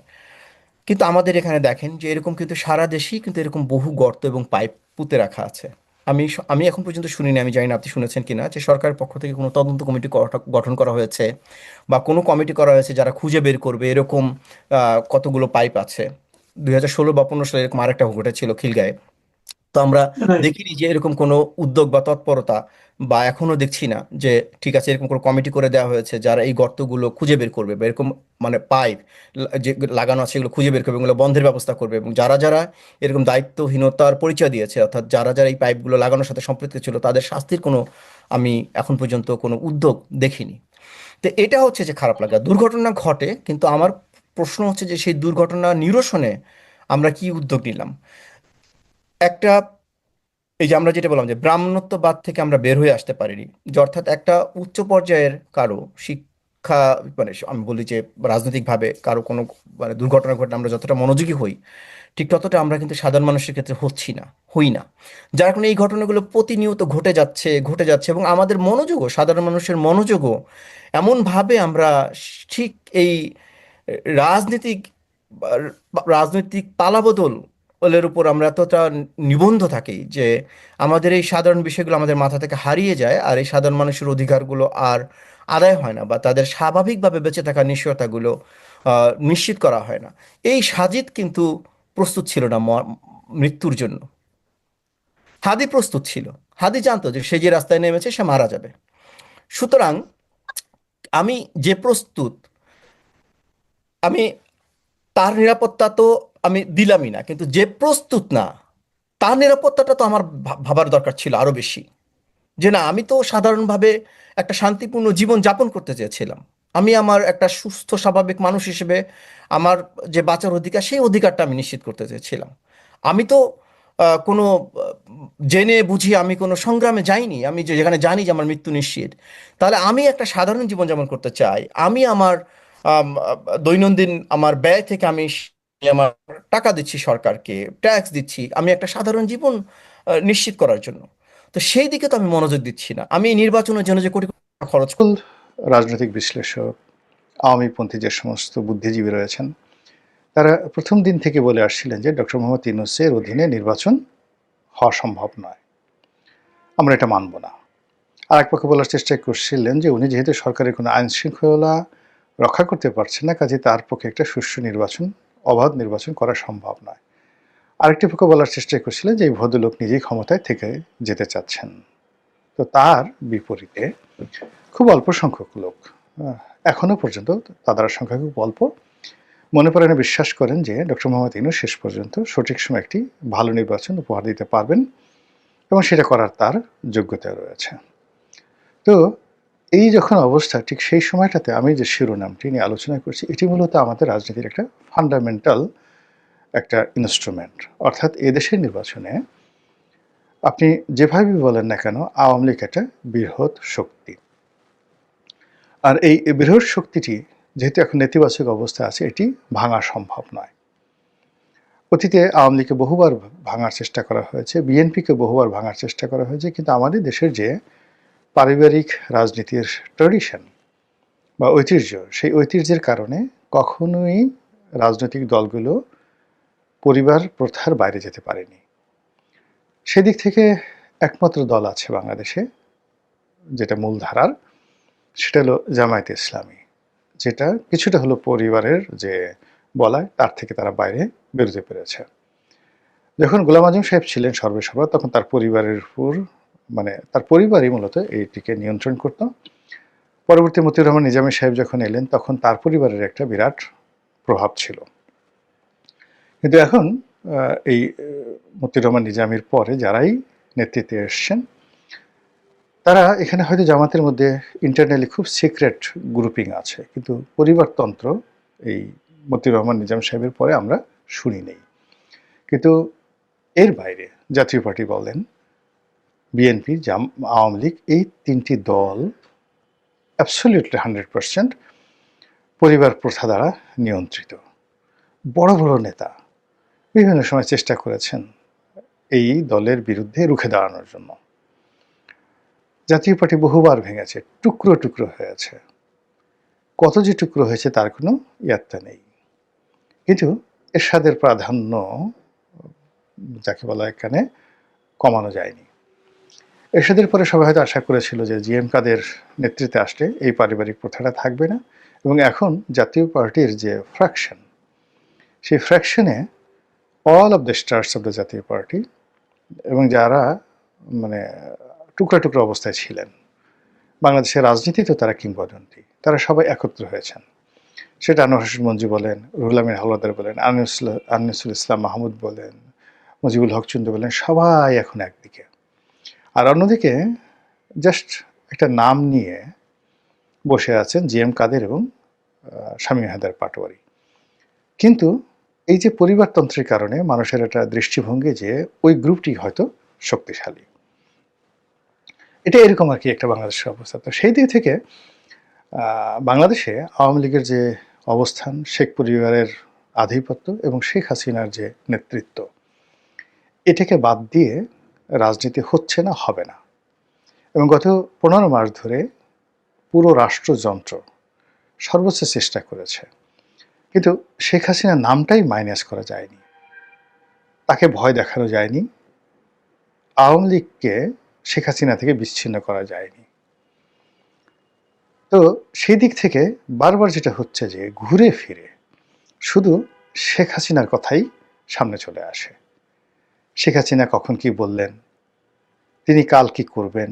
কিন্তু আমাদের এখানে দেখেন যে এরকম কিন্তু সারা দেশেই কিন্তু এরকম বহু গর্ত এবং পাইপ পুঁতে রাখা আছে। আমি এখন পর্যন্ত শুনিনি, আমি জানি না আপনি শুনেছেন কিনা, যে সরকারের পক্ষ থেকে কোনো তদন্ত কমিটি গঠন করা হয়েছে বা কোনো কমিটি করা হয়েছে যারা খুঁজে বের করবে এরকম কতগুলো পাইপ আছে। 2016 বা 15 সালে এরকম আরেকটা ঘটেছিল খিলগাঁয়ে। তো আমরা Right. দেখিনি যে এরকম কোনো উদ্যোগ বা তৎপরতা, বা এখনো দেখছি না যে ঠিক আছে এরকম কোনো কমিটি করে দেওয়া হয়েছে যারা এই গর্তগুলো খুঁজে বের করবে বা এরকম মানে পাইপ যে লাগানো আছে এগুলো খুঁজে বের করবে, এগুলো বন্ধের ব্যবস্থা করবে, এবং যারা যারা এরকম দায়িত্বহীনতার পরিচয় দিয়েছে, অর্থাৎ যারা যারা এই পাইপগুলো লাগানোর সাথে সম্পৃক্ত ছিল, তাদের শাস্তির কোনো আমি এখন পর্যন্ত কোনো উদ্যোগ দেখিনি। তো এটা হচ্ছে যে খারাপ লাগা, দুর্ঘটনা ঘটে, কিন্তু আমার প্রশ্ন হচ্ছে যে সেই দুর্ঘটনা নিরসনে আমরা কি উদ্যোগ নিলাম। একটা, এই যে আমরা যেটা বললাম যে ব্রাহ্মণত্ববাদ থেকে আমরা বের হয়ে আসতে পারিনি, যে অর্থাৎ একটা উচ্চ পর্যায়ের কারো শিক্ষা, মানে আমি বলি যে রাজনৈতিকভাবে কারো কোনো মানে দুর্ঘটনা ঘটলে আমরা যতটা মনোযোগী হই, ঠিক ততটা আমরা কিন্তু সাধারণ মানুষের ক্ষেত্রে হই না। যার কারণে এই ঘটনাগুলো প্রতিনিয়ত ঘটে যাচ্ছে এবং আমাদের মনোযোগও, সাধারণ মানুষের মনোযোগও এমনভাবে আমরা ঠিক এই রাজনীতিক রাজনৈতিক পালাবদল ওলের উপর আমরা এতটা নিবন্ধ থাকি যে আমাদের এই সাধারণ বিষয়গুলো আমাদের মাথা থেকে হারিয়ে যায়, আর এই সাধারণ মানুষের অধিকারগুলো আর আদায় হয় না, বা তাদের স্বাভাবিকভাবে বেঁচে থাকার নিশ্চয়তাগুলো নিশ্চিত করা হয় না। এই সাজিদ কিন্তু প্রস্তুত ছিল না মৃত্যুর জন্য। হাদি প্রস্তুত ছিল। হাদি জানতো যে সে যে রাস্তায় নেমেছে সে মারা যাবে। সুতরাং আমি যে প্রস্তুত, আমি তার নিরাপত্তা তো আমি দিলামই না, কিন্তু যে প্রস্তুত না তার নিরাপত্তাটা তো আমার ভাবার দরকার ছিল আরো বেশি। যে না, আমি তো সাধারণভাবে একটা শান্তিপূর্ণ জীবন যাপন করতে চেয়েছিলাম। আমি আমার একটা সুস্থ স্বাভাবিক মানুষ হিসেবে আমার যে বাঁচার অধিকার, সেই অধিকারটা আমি নিশ্চিত করতে চেয়েছিলাম। আমি তো কোনো জেনে বুঝি আমি কোনো সংগ্রামে যাইনি, আমি যেখানে জানি যে আমার মৃত্যু নিশ্চিত। তাহলে আমি একটা সাধারণ জীবন যাপন করতে চাই। আমি আমার দৈনন্দিন আমার ব্যয় থেকে আমার টাকা দিচ্ছি সরকারকে, ট্যাক্স দিচ্ছি, আমি একটা সাধারণ জীবন নিশ্চিত করার জন্য। তো সেই দিকে তো আমি মনোযোগ দিচ্ছি না। আমি এই নির্বাচনের জন্য যে কোটি কোটি টাকা খরচ রাজনৈতিক বিশ্লেষক, আওয়ামীপন্থী যে সমস্ত বুদ্ধিজীবী রয়েছেন, তারা প্রথম দিন থেকে বলে আসছিলেন যে ডক্টর মোহাম্মদ ইউনূসের অধীনে নির্বাচন হওয়া সম্ভব নয়, আমরা এটা মানব না। আর এক পক্ষে বলার চেষ্টা করছিলেন যে উনি যেহেতু সরকারের কোনো আইন শৃঙ্খলা রক্ষা করতে পারছেন না, কাজে তার পক্ষে একটা সুষ্ঠু নির্বাচন, অবাধ নির্বাচন করা সম্ভব নয়। আরেকটি পক্ষ বলার চেষ্টা করছিলেন যে এই ভদ্রলোক নিজেই ক্ষমতায় থেকে যেতে চাচ্ছেন। তো তার বিপরীতে খুব অল্প সংখ্যক লোক, এখনো পর্যন্ত তাদের সংখ্যা খুব অল্প, মনে প্রাণে বিশ্বাস করেন যে ডক্টর মোহাম্মদ ইউনূস শেষ পর্যন্ত সঠিক সময় একটি ভালো নির্বাচন উপহার দিতে পারবেন এবং সেটা করার তার যোগ্যতা রয়েছে। তো এই যখন অবস্থা, ঠিক সেই সময়টাতে আমি যে শিরোনামটি নিয়ে আলোচনা করছি, এটি মূলত আমাদের রাজনীতির একটা ফান্ডামেন্টাল একটা ইনস্ট্রুমেন্ট। অর্থাৎ এদেশের নির্বাচনে আপনি যেভাবে বলেন না কেন, আওয়ামী লীগ একটা বৃহৎ শক্তি। আর এই বৃহৎ শক্তিটি যেহেতু এখন নেতিবাচক অবস্থা আছে, এটি ভাঙা সম্ভব নয়। অতীতে আওয়ামী লীগকে বহুবার ভাঙার চেষ্টা করা হয়েছে, বিএনপিকে বহুবার ভাঙার চেষ্টা করা হয়েছে, কিন্তু আমাদের দেশের যে পারিবারিক রাজনীতির ট্র্যাডিশন বা ঐতিহ্য, সেই ঐতিহ্যের কারণে কখনোই রাজনৈতিক দলগুলো পরিবার প্রথার বাইরে যেতে পারেনি। সেদিক থেকে একমাত্র দল আছে বাংলাদেশে যেটা মূলধারার, সেটা হলো জামায়াতে ইসলামী, যেটা কিছুটা হলো পরিবারের যে বলায় তার থেকে তারা বাইরে বেরোতে পেরেছে। যখন গোলাম আজম সাহেব ছিলেন সর্বেসর্বা, তখন তার পরিবারের উপর, মানে তার পরিবারই মূলত এইটিকে নিয়ন্ত্রণ করত। পরবর্তী মতিউর রহমান নিজামী সাহেব যখন এলেন, তখন তার পরিবারের একটা বিরাট প্রভাব ছিল। কিন্তু এখন এই মতিউর রহমান নিজামীর পরে যারাই নেতৃত্বে এসছেন, তারা এখানে হয়তো জামাতের মধ্যে ইন্টারনালি খুব সিক্রেট গ্রুপিং আছে, কিন্তু পরিবারতন্ত্র এই মতিউর রহমান নিজাম সাহেবের পরে আমরা শুনি নেই। কিন্তু এর বাইরে জাতীয় পার্টি বলেন, বিএনপি, আওয়ামী লীগ, এই তিনটি দল অ্যাবসলিউটলি 100% পরিবার প্রথা দ্বারা নিয়ন্ত্রিত। বড় বড় নেতা বিভিন্ন সময় চেষ্টা করেছেন এই দলের বিরুদ্ধে রুখে দাঁড়ানোর জন্য। জাতীয় পার্টি বহুবার ভেঙেছে, টুকরো টুকরো হয়েছে। কত যে টুকরো হয়েছে তার কোনো ইয়াত্তা নেই। কিন্তু এরশাদের প্রাধান্য, যাকে বলা এখানে, কমানো যায়নি। এরশাদের পরে সবাই হয়তো আশা করেছিল যে জিএম কাদের নেতৃত্বে আসলে এই পারিবারিক প্রথাটা থাকবে না, এবং এখন জাতীয় পার্টির যে ফ্র্যাকশন, সেই ফ্র্যাকশনে all of the stars of the Jatiya Party এবং যারা মানে টুকরা টুকরা অবস্থায় ছিলেন, বাংলাদেশের রাজনীতিতেও তারা কিংবদন্তি, তারা সবাই একত্র হয়েছেন। সেটা আনোয়ার হোসেন মঞ্জু বলেন, রুহুল আমিন হাওলাদার বলেন, আনিসুল ইসলাম মাহমুদ বলেন, মুজিবুল হক চন্দ্র বলেন, সবাই এখন একদিকে। আর অন্যদিকে জাস্ট একটা নাম নিয়ে বসে আছেন জিএম কাদের এবং শামীম হায়দার পাটোয়ারি। কিন্তু এই যে পরিবারতন্ত্রের কারণে মানুষের একটা দৃষ্টিভঙ্গি যে ওই গ্রুপটি হয়তো শক্তিশালী, এটা এরকম আর কি একটা বাংলাদেশের অবস্থা। তো সেই দিক থেকে বাংলাদেশে আওয়ামী লীগের যে অবস্থান, শেখ পরিবারের আধিপত্য এবং শেখ হাসিনার যে নেতৃত্ব, এটাকে বাদ দিয়ে রাজনীতি হচ্ছে না, হবে না। এবং গত 15 মাস ধরে পুরো রাষ্ট্রযন্ত্র সর্বোচ্চ চেষ্টা করেছে, কিন্তু শেখ হাসিনার নামটাই মাইনাস করা যায়নি, তাকে ভয় দেখানো যায়নি, আওয়ামী লীগকে শেখ হাসিনা থেকে বিচ্ছিন্ন করা যায়নি। তো সেই দিক থেকে বারবার যেটা হচ্ছে যে ঘুরে ফিরে শুধু শেখ হাসিনার কথাই সামনে চলে আসে। শেখ হাসিনা কখন কি বললেন, তিনি কাল কি করবেন,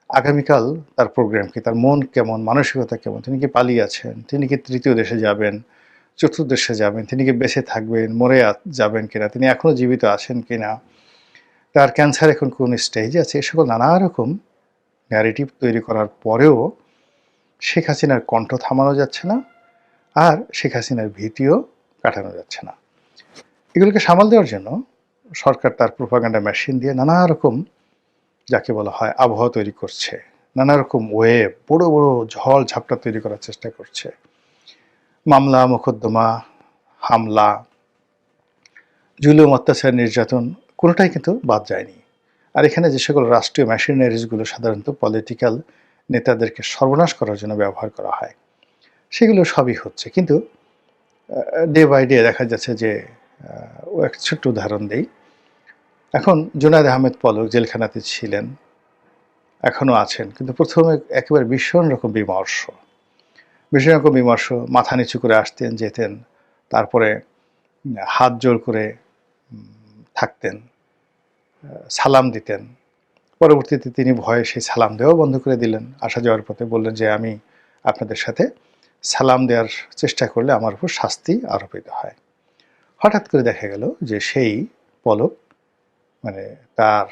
আগামীকাল তার প্রোগ্রাম কি, তার মন কেমন, মানসিকতা কেমন, তিনি কি পালিয়ে আছেন, তিনি কি তৃতীয় দেশে যাবেন, চতুর্থ দেশে যাবেন, তিনি কি বেঁচে থাকবেন, মরে যাবেন কিনা, তিনি এখনো জীবিত আছেন কিনা, তার ক্যান্সার এখন কোন স্টেজে আছে, এ সকল নানা রকম ন্যারেটিভ তৈরি করার পরেও শেখ হাসিনার কণ্ঠ থামানো যাচ্ছে না, আর শেখ হাসিনার ভীতিও কাটানো যাচ্ছে না। এগুলোকে সামাল দেওয়ার জন্য সরকার তার প্রোপাগান্ডা মেশিন দিয়ে নানা রকম, যাকে বলা হয়, আবহাওয়া তৈরি করছে, নানা রকম ওয়েব, বড় বড় ঝড় ঝাপটা তৈরি করার চেষ্টা করছে। মামলা, মোকদ্দমা, হামলা, জুলুম, অত্যাচার, নির্যাতন কোনোটাই কিন্তু বাদ যায়নি। আর এখানে যে সকল রাষ্ট্রীয় মেশিনারিজগুলো সাধারণত পলিটিক্যাল নেতাদেরকে সর্বনাশ করার জন্য ব্যবহার করা হয়, সেগুলো সবই হচ্ছে। কিন্তু ডে বাই ডে দেখা যাচ্ছে যে, ও একটা ছোট্ট উদাহরণ দেই, এখন জুনায়েদ আহমেদ পলক জেলখানাতে ছিলেন, এখনও আছেন, কিন্তু প্রথমে একেবারে ভীষণ রকম বিমর্ষ, ভীষণ রকম বিমর্ষ, মাথা নিচু করে আসতেন যেতেন, তারপরে হাত জোড় করে থাকতেন, সালাম দিতেন। পরবর্তীতে তিনি ভয়ে সেই সালাম দেওয়া বন্ধ করে দিলেন, আসা যাওয়ার পথে বললেন যে আমি আপনাদের সাথে সালাম দেওয়ার চেষ্টা করলে আমার উপর শাস্তি আরোপিত হয়। হঠাৎ করে দেখা গেল যে সেই পলক, মানে তার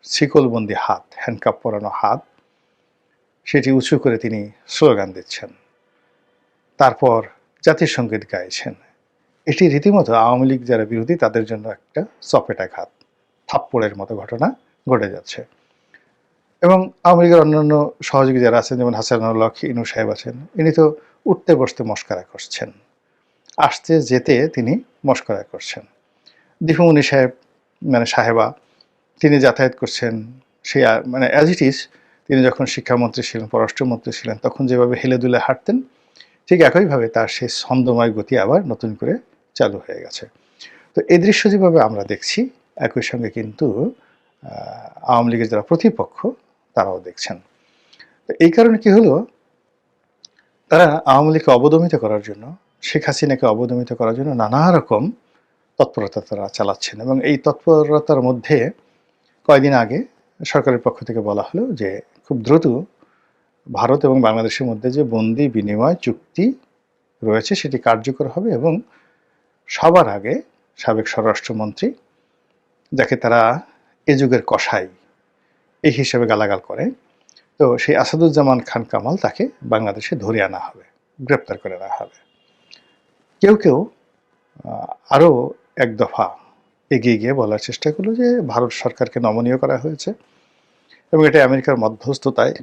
শিকলবন্দি হাত, হ্যান্ডকাপ পরানো হাত, সেটি উঁচু করে তিনি স্লোগান দিচ্ছেন, তারপর জাতীয় সঙ্গীত গাইছেন। এটি রীতিমতো আওয়ামী লীগ যারা বিরোধী তাদের জন্য একটা চপেটাঘাত, থাপ্পড়ের মতো ঘটনা ঘটে যাচ্ছে। এবং আওয়ামী লীগের অন্যান্য সহযোগী যারা আছেন, যেমন হাসানুল্লাহ ইনু সাহেব আছেন, ইনি তো উঠতে বসতে মস্করা করছেন, আসতে যেতে তিনি মস্করা করছেন। দীপুমণি সাহেব, মানে সাহেবা, তিনি যাতায়াত করছেন, সেই মানে অ্যাজ ইট ইজ তিনি যখন শিক্ষামন্ত্রী ছিলেন, পররাষ্ট্রমন্ত্রী ছিলেন, তখন যেভাবে হেলে দুলে হাঁটতেন, ঠিক একইভাবে তার সেই ছন্দময় গতি আবার নতুন করে চালু হয়ে গেছে। তো এই দৃশ্য যেভাবে আমরা দেখছি, একই সঙ্গে কিন্তু আওয়ামী লীগের যারা প্রতিপক্ষ তারাও দেখছেন। তো এই কারণে কি হলো, তারা আওয়ামী লীগকে অবদমিত করার জন্য, শেখ হাসিনাকে অবদমিত করার জন্য নানা রকম তৎপরতা তারা চালাচ্ছেন। এবং এই তৎপরতার মধ্যে কয়েকদিন আগে সরকারের পক্ষ থেকে বলা হলো যে খুব দ্রুত ভারত এবং বাংলাদেশের মধ্যে যে বন্দি বিনিময় চুক্তি রয়েছে সেটি কার্যকর হবে, এবং সবার আগে সাবেক স্বরাষ্ট্রমন্ত্রী, যাকে তারা এ যুগের কসাই এই হিসেবে গালাগাল করে, তো সেই আসাদুজ্জামান খান কামাল, তাকে বাংলাদেশে ধরে আনা হবে, গ্রেপ্তার করে আনা হবে। কেউ কেউ আরও এক দফা এগিয়ে গিয়ে বলার চেষ্টা করলো যে ভারত সরকারকে নমনীয় করা হয়েছে এবং এটা আমেরিকার মধ্যস্থতায়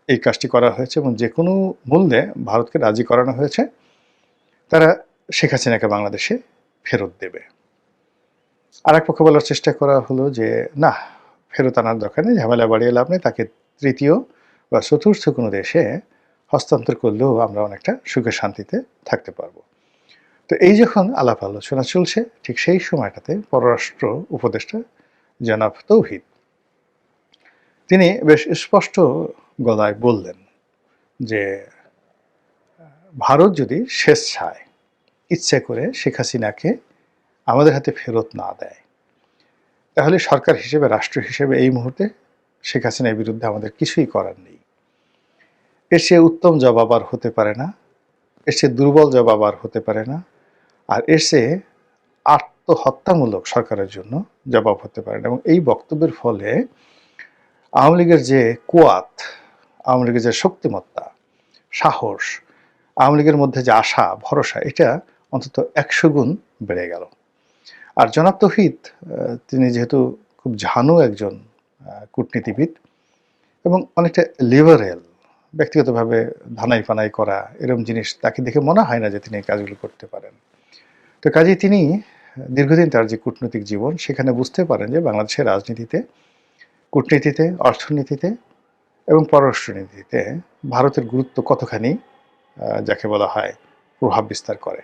এই কাজটি করা হয়েছে, এবং যে কোনো মূল্যে ভারতকে রাজি করানো হয়েছে তারা শেখ হাসিনাকে বাংলাদেশে ফেরত দেবে। আর এক পক্ষ বলার চেষ্টা করা হলো যে না, ফেরত আনার দরকার নেই, ঝামেলা বাড়িয়ে লাভ নেই, তাকে তৃতীয় বা চতুর্থ কোনো দেশে হস্তান্তর করলেও আমরা অনেকটা সুখে শান্তিতে থাকতে পারবো। তো এই যখন আলাপ আলোচনা চলছে, ঠিক সেই সময়টাতে পররাষ্ট্র উপদেষ্টা জনাব তৌহিদ, তিনি বেশ স্পষ্ট গলায় বললেন যে ভারত যদি স্বেচ্ছায় ইচ্ছে করে শেখ হাসিনাকে আমাদের হাতে ফেরত না দেয়, তাহলে সরকার হিসেবে, রাষ্ট্র হিসেবে এই মুহূর্তে শেখ হাসিনার বিরুদ্ধে আমাদের কিছুই করার নেই। এর চেয়ে উত্তম জবাব আর হতে পারে না, এর চেয়ে দুর্বল জবাব আর হতে পারে না, আর এর চেয়ে আত্মহত্যামূলক সরকারের জন্য জবাব হতে পারে না। এবং এই বক্তব্যের ফলে আওয়ামী লীগের যে কুয়াত, আওয়ামী লীগের যে শক্তিমত্তা, সাহস, আওয়ামী লীগের মধ্যে যে আশা ভরসা, এটা অন্তত 100 গুণ বেড়ে গেল। আর জনাব তৌহিদ, তিনি যেহেতু খুব ঝানু একজন কূটনীতিবিদ এবং অনেকটা লিবারেল, ব্যক্তিগতভাবে ধানাই ফানাই করা এরকম জিনিস তাকে দেখে মনে হয় না যে তিনি এই কাজগুলো করতে পারেন। তো কাজেই তিনি দীর্ঘদিন তার যে কূটনৈতিক জীবন, সেখানে বুঝতে পারেন যে বাংলাদেশের রাজনীতিতে, কূটনীতিতে, অর্থনীতিতে এবং পররাষ্ট্রনীতিতে ভারতের গুরুত্ব কতখানি যাকে বলা হয় প্রভাব বিস্তার করে।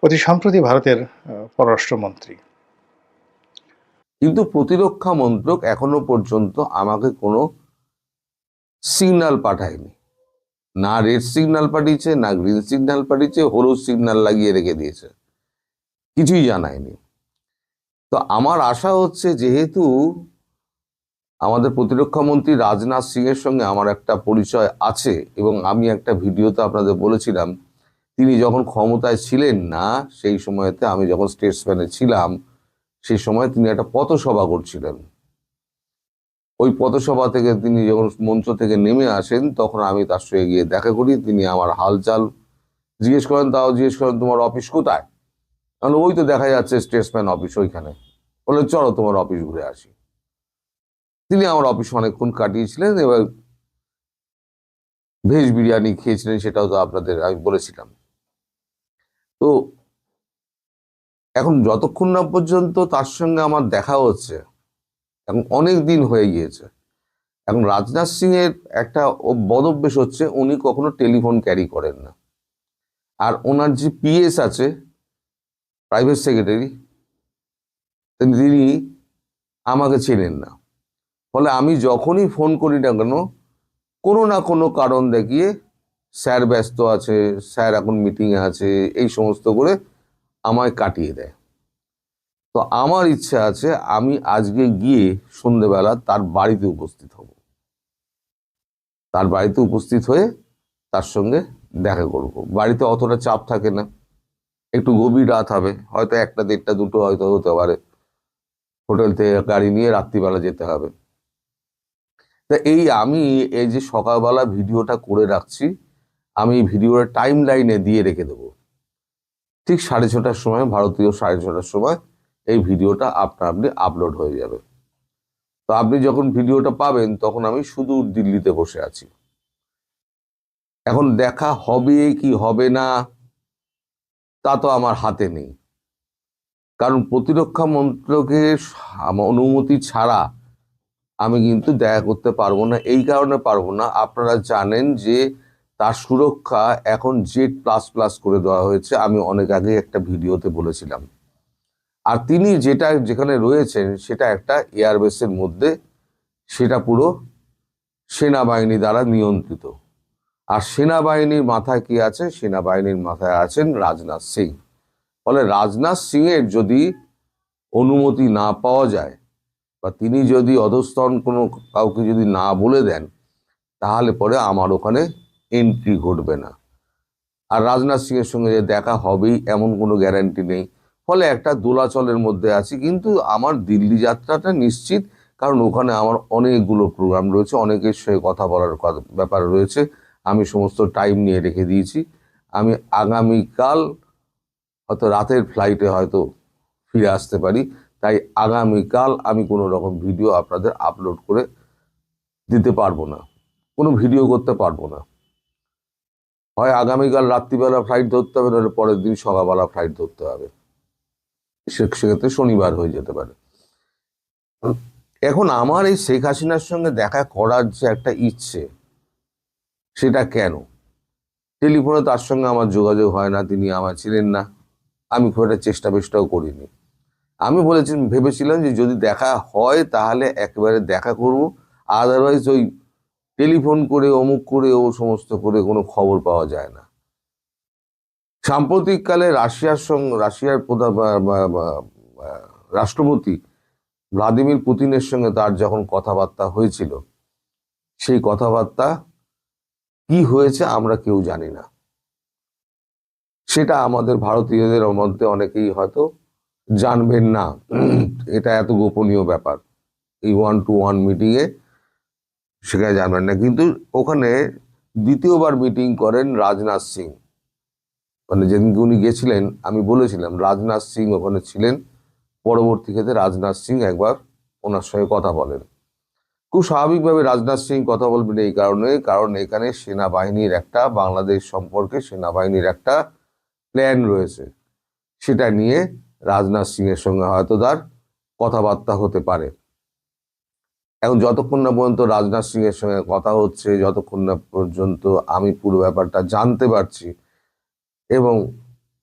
অতি সম্প্রতি ভারতের পররাষ্ট্রমন্ত্রী, কিন্তু প্রতিরক্ষা মন্ত্রক এখনো পর্যন্ত আমাকে কোনো সিগন্যাল পাঠায়নি, না রেড সিগন্যাল পাঠিয়েছে, না গ্রিন সিগন্যাল পাঠিয়েছে, হলুদ সিগন্যাল লাগিয়ে রেখে দিয়েছে, কিছুই জানায়নি। তো আমার আশা হচ্ছে, যেহেতু আমাদের প্রতিরক্ষা মন্ত্রী রাজনাথ সিং এর সঙ্গে আমার একটা পরিচয় আছে, এবং আমি একটা ভিডিওতে আপনাদের বলেছিলাম তিনি যখন ক্ষমতায় ছিলেন না, সেই সময়তে আমি যখন স্টেটসম্যানে ছিলাম, সেই সময় তিনি একটা পথসভা করছিলেন। ওই পথসভা থেকে তিনি যখন মঞ্চ থেকে নেমে আসেন, তখন আমি তার সঙ্গে গিয়ে দেখা করি। তিনি আমার হালচাল জিজ্ঞেস করেন, তাও জিজ্ঞেস করেন তোমার অফিস কোথায়, কারণ ওই তো দেখা যাচ্ছে স্টেটসম্যান অফিস ওইখানে, বলে চলো তোমার অফিস ঘুরে আসি। তিনি আমার অফিস অনেকক্ষণ কাটিয়েছিলেন, এবার ভেজ বিরিয়ানি খেয়েছিলেন, সেটাও তো আপনাদের আমি বলেছিলাম। তো এখন যতক্ষণ না পর্যন্ত তার সঙ্গে আমার দেখা হচ্ছে, এখন অনেক দিন হয়ে গিয়েছে। এখন রাজনাথ সিং এর একটা বদভ্যাস হচ্ছে, উনি কখনো টেলিফোন ক্যারি করেন না। আর ওনার যে পিএস আছে, প্রাইভেট সেক্রেটারি, তিনি আমাকে চেনেন না। ফলে আমি যখনই ফোন করি না কেন, কোনো না কোনো কারণ দেখিয়ে স্যার ব্যস্ত আছে, স্যার এখন মিটিংয়ে আছে, এই সমস্ত করে আমায় কাটিয়ে দেয়। তো আমার ইচ্ছা আছে আমি আজকে গিয়ে সন্ধেবেলা তার বাড়িতে উপস্থিত হব, তার বাড়িতে উপস্থিত হয়ে তার সঙ্গে দেখা করব। বাড়িতে অতটা চাপ থাকে না, একটু গভীর রাত হবে, হয়তো 1টা, 1:30, 2টো হয়তো হতে পারে, হোটেল থেকে গাড়ি নিয়ে রাত্রিবেলা যেতে হবে। তা আমি এই যে সকালবেলা ভিডিওটা করে রাখছি, আমি ভিডিওর টাইম লাইনে দিয়ে রেখে দেবো। ঠিক 6:30টার সময়, ভারতীয় 6:30টার সময় এই ভিডিওটা আপনি আপলোড হয়ে যাবে। তো আপনি যখন ভিডিওটা পাবেন, তখন আমি সুদূর দিল্লিতে বসে আছি। এখন দেখা হবে কি হবে না তা তো আমার হাতে নেই, কারণ প্রতিরক্ষা মন্ত্রকের অনুমতি ছাড়া আমি কিন্তু দেখা করতে পারবো না। এই কারণে পারবো না, আপনারা জানেন যে তার সুরক্ষা এখন Z++ করে দেওয়া হয়েছে। আমি অনেক আগে একটা ভিডিওতে বলেছিলাম। আর তিনি যেখানে রয়েছেন সেটা একটা এয়ারবেসের মধ্যে, সেটা পুরো সেনাবাহিনী দ্বারা নিয়ন্ত্রিত। আর সেনাবাহিনীর মাথায় কি আছে? সেনাবাহিনীর মাথায় আছেন রাজনাথ সিং। ফলে রাজনাথ সিং এর যদি অনুমতি না পাওয়া যায় বা তিনি যদি অধস্তন কোনো কাউকে যদি না বলে দেন, তাহলে পরে আমার ওখানে এন্ট্রি ঘটবে না। আর রাজনাথ সিং এর সঙ্গে যে দেখা হবেই এমন কোনো গ্যারান্টি নেই। ফলে একটা দোলাচলের মধ্যে আছি, কিন্তু আমার দিল্লি যাত্রাটা নিশ্চিত, কারণ ওখানে আমার অনেকগুলো প্রোগ্রাম রয়েছে, অনেকের সঙ্গে কথা বলার ব্যাপার রয়েছে। আমি সমস্ত টাইম নিয়ে রেখে দিয়েছি। আমি আগামীকাল হয়তো রাতের ফ্লাইটে হয়তো ফিরে আসতে পারি, তাই আগামীকাল আমি কোনো রকম ভিডিও আপনাদের আপলোড করে দিতে পারবো না, কোনো ভিডিও করতে পারবো না। হয় আগামীকাল রাত্রিবেলা ফ্লাইট ধরতে হবে, নাহলে পরের দিন সকালবেলা ফ্লাইট ধরতে হবে, সেক্ষেত্রে শনিবার হয়ে যেতে পারে। এখন আমার এই শেখ হাসিনার সঙ্গে দেখা করার যে একটা ইচ্ছে, সেটা কেন? টেলিফোনে তার সঙ্গে আমার যোগাযোগ হয় না, তিনি আমার ছিলেন না, আমি খুব একটা চেষ্টাও করিনি। আমি ভেবেছিলাম যে যদি দেখা হয় তাহলে একেবারে দেখা করব, আদারওয়াইজ ওই টেলিফোন করে অমুক করে ও সমস্ত করে কোনো খবর পাওয়া যায় না। সাম্প্রতিককালে রাশিয়ার রাষ্ট্রপতি ভ্লাদিমির পুতিনের সঙ্গে তার যখন কথাবার্তা হয়েছিল, সেই কথাবার্তা কি হয়েছে আমরা কেউ জানি না। সেটা আমাদের ভারতীয়দের মধ্যে অনেকেই হয়তো জানবেন না, এটা এত গোপনীয় ব্যাপার। এই 1-to-1 মিটিংয়ে সেখানে জানবেন না, কিন্তু ওখানে দ্বিতীয়বার মিটিং করেন রাজনাথ সিং। মানে যেদিনকে উনি গেছিলেন, আমি বলেছিলাম রাজনাথ সিং ওখানে ছিলেন, পরবর্তী ক্ষেত্রে রাজনাথ সিং একবার ওনার সঙ্গে কথা বলেন। খুব স্বাভাবিকভাবে রাজনাথ সিং কথা বলবেন এই কারণে, কারণ এখানে সেনাবাহিনীর একটা, বাংলাদেশ সম্পর্কে সেনাবাহিনীর একটা প্ল্যান রয়েছে, সেটা নিয়ে রাজনাথ সিং এর সঙ্গে হয়তো তার কথাবার্তা হতে পারে। এখন যতক্ষণ না পর্যন্ত রাজনাথ সিং এর সঙ্গে কথা হচ্ছে, যতক্ষণ না পর্যন্ত আমি পুরো ব্যাপারটা জানতে পারছি এবং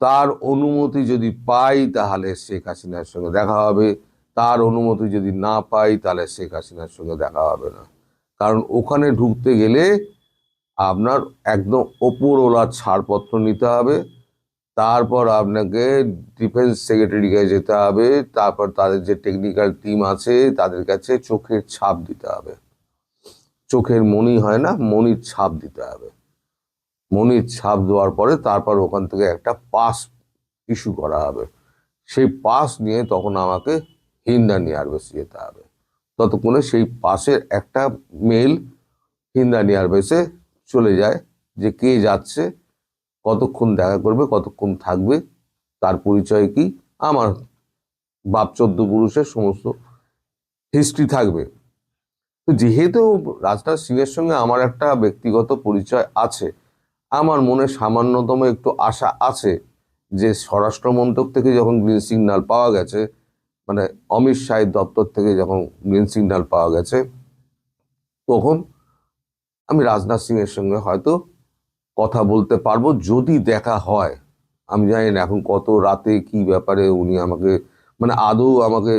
তার অনুমতি যদি পাই তাহলে শেখ হাসিনার সঙ্গে দেখা হবে, তার অনুমতি যদি না পাই তাহলে শেখ হাসিনার সঙ্গে দেখা হবে না। কারণ ওখানে ঢুকতে গেলে আপনার একদম ওপরওয়ালার ছাড়পত্র নিতে হবে, তারপর আপনাকে ডিফেন্স সেক্রেটারিকে যেতে হবে, তারপর তাদের যে টেকনিক্যাল টিম আছে তাদের কাছে চোখের ছাপ দিতে হবে। চোখের মণি হয় না, মণির ছাপ দিতে হবে। মণির ছাপ দেওয়ার পরে তারপর ওখান থেকে একটা পাস ইস্যু করা হবে। সেই পাস নিয়ে তখন আমাকে হিন্দানি এয়ারবেসে যেতে হবে। ততক্ষণে সেই পাসের একটা মেল হিন্দানি এয়ারবেসে চলে যায় যে কে যাচ্ছে, কতক্ষণ দেখা করবে, কতক্ষণ থাকবে, তার পরিচয় কি, আমার বাপ 14 পুরুষের সমস্ত হিস্ট্রি থাকবে। তো যেহেতু রাজনাথ সিং এর সঙ্গে আমার একটা ব্যক্তিগত পরিচয় আছে, আমার মনে সামান্যতম একটু আশা আছে যে স্বরাষ্ট্র মন্ত্রক থেকে যখন গ্রিন সিগন্যাল পাওয়া গেছে, মানে অমিত শাহের দপ্তর থেকে যখন গ্রিন সিগন্যাল পাওয়া গেছে, তখন আমি রাজনাথ সিং এর সঙ্গে হয়তো কথা বলতে পারবো, যদি দেখা হয়। আমি জানি না এখন কত রাতে কি ব্যাপারে উনি আমাকে, মানে আদৌ আমাকে,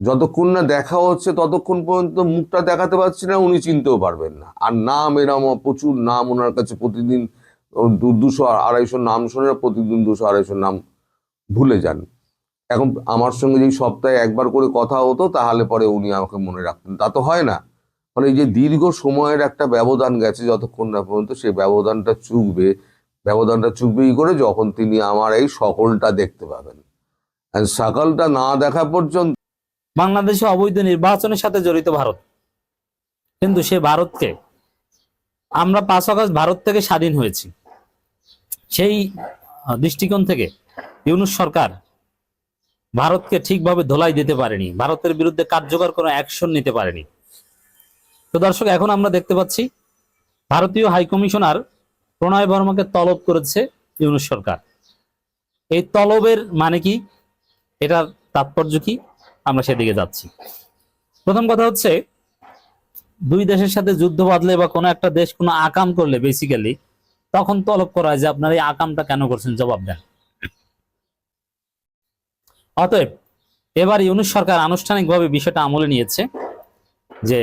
যতক্ষণ না দেখা হচ্ছে ততক্ষণ পর্যন্ত মুখটা দেখাতে পারছি না, উনি চিনতেও পারবেন না। আর নাম এরম প্রচুর নাম ওনার কাছে, প্রতিদিন 200-250 নাম শোনে, প্রতিদিন 200-250 নাম ভুলে যান। এখন আমার সঙ্গে যদি সপ্তাহে একবার করে কথা হতো তাহলে পরে উনি আমাকে মনে রাখতেন, তা তো হয় না। মানে এই যে দীর্ঘ সময়ের একটা ব্যবধান গেছে, যতক্ষণ না পর্যন্ত সেই ব্যবধানটা চুকবে কি করে, যখন তিনি আমার এই সকলটা দেখতে পাবেন। আর সকালটা না দেখা পর্যন্ত বাংলাদেশে অবৈধ নির্বাচনের সাথে জড়িত ভারত, কিন্তু সে ভারতকে আমরা 5 আগস্ট ভারত থেকে স্বাধীন হয়েছি, সেই দৃষ্টিকোণ থেকে ইউনূস সরকার ভারতকে ঠিকভাবে ধোলাই দিতে পারেনি, ভারতের বিরুদ্ধে কার্যকর কোনো অ্যাকশন নিতে পারেনি। তো দর্শক, এখন আমরা দেখতে পাচ্ছি ভারতীয় হাইকমিশনার প্রণয় বর্মাকে তলব করেছে ইউনূস সরকার। এই তলবের মানে কি, এটার তাৎপর্য কি, আমরা সেদিকে যাচ্ছি। প্রথম কথা হচ্ছে, দুই দেশের সাথে যুদ্ধ বাঁধলে বা কোনো একটা দেশ কোনো আকাম করলে বেসিক্যালি তখন তলব করা হয় যে আপনার এই আকামটা কেন করছেন, জবাব দেন। অতএব এবার ইউনূস সরকার আনুষ্ঠানিকভাবে বিষয়টা আমলে নিয়েছে যে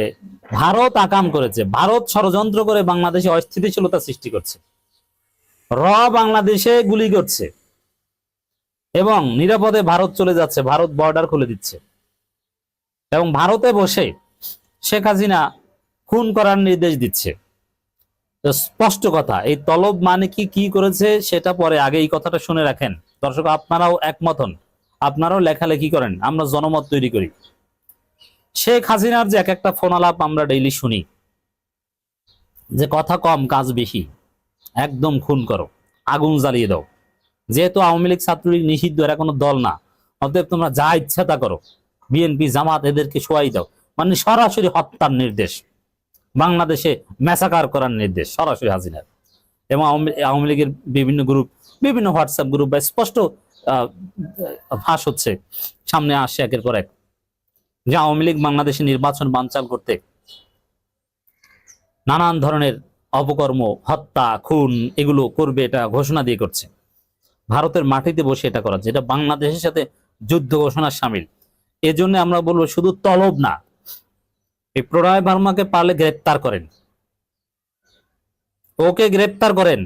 ভারত আকাম করেছে, ভারত ষড়যন্ত্র করে বাংলাদেশে অস্থিতিশীলতা সৃষ্টি করছে, বাংলাদেশে গুলি করছে, এবং নিরাপদে ভারত চলে যাচ্ছে, ভারত বর্ডার খুলে দিচ্ছে, এবং ভারতে বসে শেখ হাসিনা খুন করার নির্দেশ দিচ্ছে। তো স্পষ্ট কথা, এই তলব মানে কি করেছে সেটা পরে, আগে এই কথাটা শুনে রাখেন দর্শক, আপনারাও একমত হন, আপনারাও লেখালেখি করেন, আমরা জনমত তৈরি করি। শেখ হাসিনার যে এক একটা ফোন আলাপ আমরা ডেইলি শুনি, যে কথা কম কাজ বেশি, একদম খুন করো, আগুন জ্বালিয়ে দাও, যেহেতু আওয়ামী লীগ ছাত্রলীগ নিষিদ্ধ, এরা কোনো দল না, অতএব তোমরা যা ইচ্ছা তা করো, বিএনপি জামাত এদেরকে শোয়াই দাও, মানে সরাসরি হত্যার নির্দেশ, বাংলাদেশে ম্যাসাকার করার নির্দেশ সরাসরি হাসিনার। এবং আওয়ামী লীগের বিভিন্ন গ্রুপ, বিভিন্ন হোয়াটসঅ্যাপ গ্রুপ বা স্পষ্ট ফাঁস হচ্ছে, সামনে আসছে একের পর এক, যে আওয়ামী লীগ বাংলাদেশে নির্বাচন বানচাল করতে নানান ধরনের অপকর্ম, হত্যা, খুন এগুলো করবে, এটা ঘোষণা দিয়ে করছে। ভারতের মাটিতে বসে এটা করা, যেটা বাংলাদেশের সাথে যুদ্ধ ঘোষণার সামিল। এজন্য আমরা বলবো শুধু তলব না, এই প্রণয় ভার্মাকে পারলে গ্রেপ্তার করেন, ওকে গ্রেপ্তার করেন,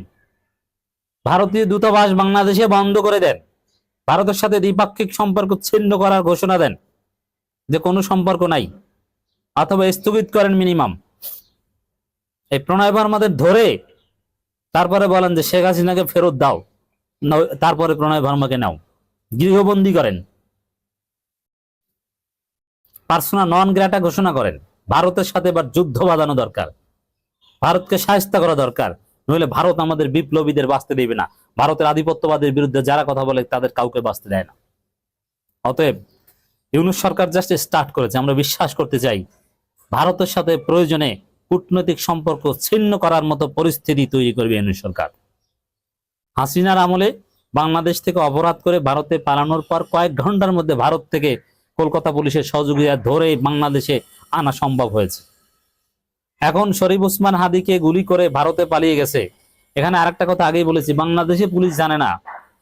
ভারতীয় দূতাবাস বাংলাদেশে বন্ধ করে দেন, ভারতের সাথে দ্বিপাক্ষিক সম্পর্ক ছিন্ন করার ঘোষণা দেন, যে কোনো সম্পর্ক নাই, অথবা স্থগিত করেন মিনিমাম। এই প্রণয় ভার্মাদের ধরে তারপরে বলেন যে শেখ হাসিনাকে ফেরত দাও, তারপরে প্রণয় ভার্মাকে নাও, গৃহবন্দী করেন, পার্সোনা নন গ্রাটা ঘোষণা করেন। ভারতের সাথে এবার যুদ্ধ বাঁধানো দরকার, ভারতকে শায়েস্তা করা দরকার, নইলে ভারত আমাদের বিপ্লবীদের বাঁচতে দেবে না, ভারতের আধিপত্যবাদের বিরুদ্ধে যারা কথা বলে তাদের কাউকে বাঁচতে দেয় না। অতএব ইউনূস সরকার জাস্ট স্টার্ট করেছে, আমরা বিশ্বাস করতে চাই ভারতের সাথে প্রয়োজনে কূটনৈতিক সম্পর্ক ছিন্ন করার মতো পরিস্থিতি তৈরি করবে ইউনূস সরকার। হাসিনার আমলে বাংলাদেশ থেকে অপরাধ করে ভারতে পালানোর পর কয়েক ঘন্টার মধ্যে ভারত থেকে কলকাতা পুলিশের সহযোগিতা ধরে বাংলাদেশে আনা সম্ভব হয়েছে। এখন শরীফ ওসমান হাদিকে গুলি করে ভারতে পালিয়ে গেছে। এখানে আরেকটা কথা আগেই বলেছি, বাংলাদেশে পুলিশ জানে না,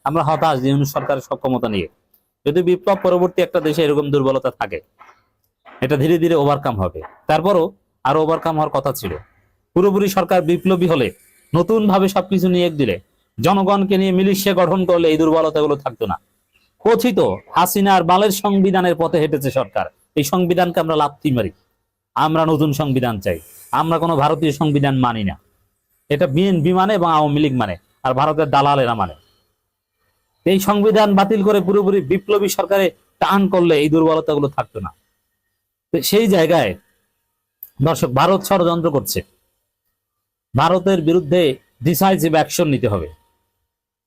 আমরা হতাশ ইউনূস সরকারের সক্ষমতা নিয়ে। যদি বিপ্লব পরবর্তী একটা দেশে এরকম দুর্বলতা থাকে, এটা ধীরে ধীরে ওভারকাম হবে, তারপরও আরো ওভারকাম হওয়ার কথা ছিল। পুরোপুরি সরকার বিপ্লবী হলে, নতুন ভাবে সবকিছু নিয়ে দিলে, জনগণকে নিয়ে মিলিশিয়া গঠন করলে এই দুর্বলতাগুলো থাকতো না। কথিত হাসিনার বালের সংবিধানের পথে হেঁটেছে সরকার, এই সংবিধানকে আমরা লাথি মারি, আমরা নতুন সংবিধান চাই, আমরা কোনো ভারতীয় সংবিধান মানি না, এটা বিএনপি মানে এবং আওয়ামী লীগ মানে, আর ভারতের দালালেরা মানে। এই সংবিধান বাতিল করে পুরোপুরি বিপ্লবী সরকারে টান করলে এই দুর্বলতাগুলো থাকতো না। সেই জায়গায় দর্শক, ভারত ষড়যন্ত্র করছে, ভারতের বিরুদ্ধে ডিসাইসিভ অ্যাকশন নিতে হবে।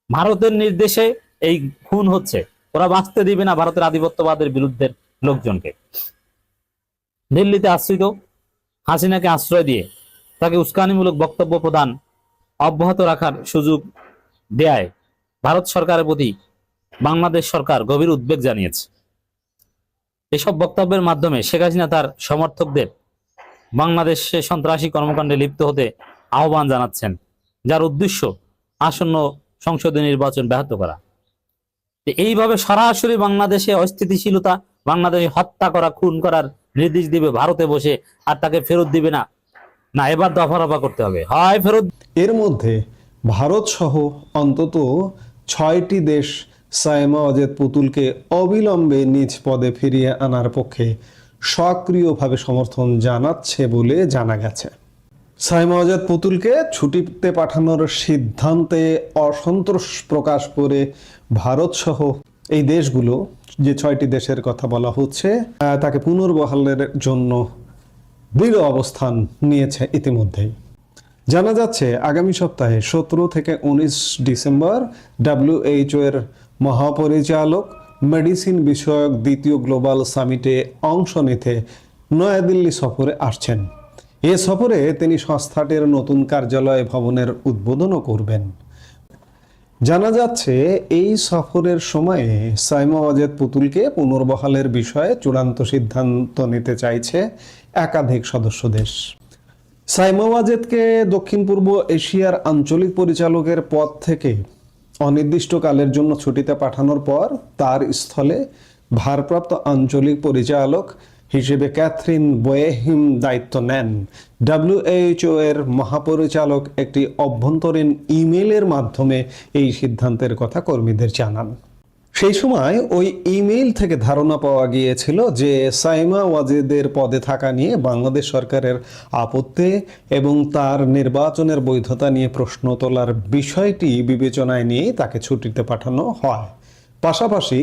ভারতের নির্দেশে এই খুন হচ্ছে, ওরা বাঁচতে দিবে না ভারতের আধিপত্যবাদের বিরুদ্ধে লোকজনকে। দিল্লিতে আশ্রিত হাসিনাকে আশ্রয় দিয়ে তাকে উস্কানিমূলক বক্তব্য প্রদান অব্যাহত রাখার সুযোগ দেয় ভারত সরকারের প্রতি বাংলাদেশ সরকার গভীর উদ্বেগ জানিয়েছে। এসব বক্তব্যের মাধ্যমে শেখ হাসিনা তার সমর্থকদের বাংলাদেশে সন্ত্রাসী কর্মকাণ্ডে লিপ্ত হতে আহ্বান জানাচ্ছেন, যার উদ্দেশ্য আসন্ন সংসদীয় নির্বাচন ব্যাহত করা। এইভাবে সরাসরি বাংলাদেশে অস্থিতিশীলতা, বাংলাদেশে হত্যা করা, খুন করার নির্দেশ দিবে ভারতে বসে, আর তাকে ফেরত দিবে না। না, এবার দফা রফা করতে হবে, হয় ফেরত। এর মধ্যে ভারত সহ অন্তত 6টি দেশ সাইমা ওয়াজেদ পুতুলকে অবিলম্বে নিজ পদে ফিরিয়ে আনার পক্ষে সক্রিয়ভাবে সমর্থন জানাচ্ছে বলে জানা গেছে। সাইমা ওয়াজেদ পুতুলকে ছুটিতে পাঠানোর সিদ্ধান্তে অসন্তোষ প্রকাশ করে ভারত সহ এই দেশগুলো, যে 6টি দেশের কথা বলা হচ্ছে, তাকে পুনর্বহালের জন্য দৃঢ় অবস্থান নিয়েছে ইতিমধ্যেই। জানা যাচ্ছে আগামী সপ্তাহে 17 থেকে 19 ডিসেম্বর WHO এর মহাপরিচালক মেডিসিন বিষয়ক দ্বিতীয় গ্লোবাল সামিটে অংশ নিতে নয়াদিল্লি সফরে আসছেন। এ সফরে তিনি সংস্থাটির নতুন কার্যালয় ভবনের উদ্বোধনও করবেন। জানা যাচ্ছে এই সফরের সময়ে সাইমা ওয়াজেদ পুতুলকে পুনর্বহালের বিষয়ে চূড়ান্ত সিদ্ধান্ত নিতে চাইছে একাধিক সদস্য দেশ। সাইমা ওয়াজেদকে দক্ষিণ পূর্ব এশিয়ার আঞ্চলিক পরিচালকের পদ থেকে অনির্দিষ্টকালের জন্য ছুটিতে পাঠানোর পর তার স্থলে ভারপ্রাপ্ত আঞ্চলিক পরিচালক হিসেবে ক্যাথরিন বোয়েহিম দায়িত্ব নেন। WHO এর মহাপরিচালক একটি অভ্যন্তরীণ ইমেইলের মাধ্যমে এই সিদ্ধান্তের কথা কর্মীদের জানান। সেই সময় ওই ইমেইল থেকে ধারণা পাওয়া গিয়েছিল যে সাইমা ওয়াজেদের পদে থাকা নিয়ে বাংলাদেশ সরকারের আপত্তি এবং তার নির্বাচনের বৈধতা নিয়ে প্রশ্ন তোলার বিষয়টি বিবেচনায় নিয়ে তাকে ছুটিতে পাঠানো হয়। পাশাপাশি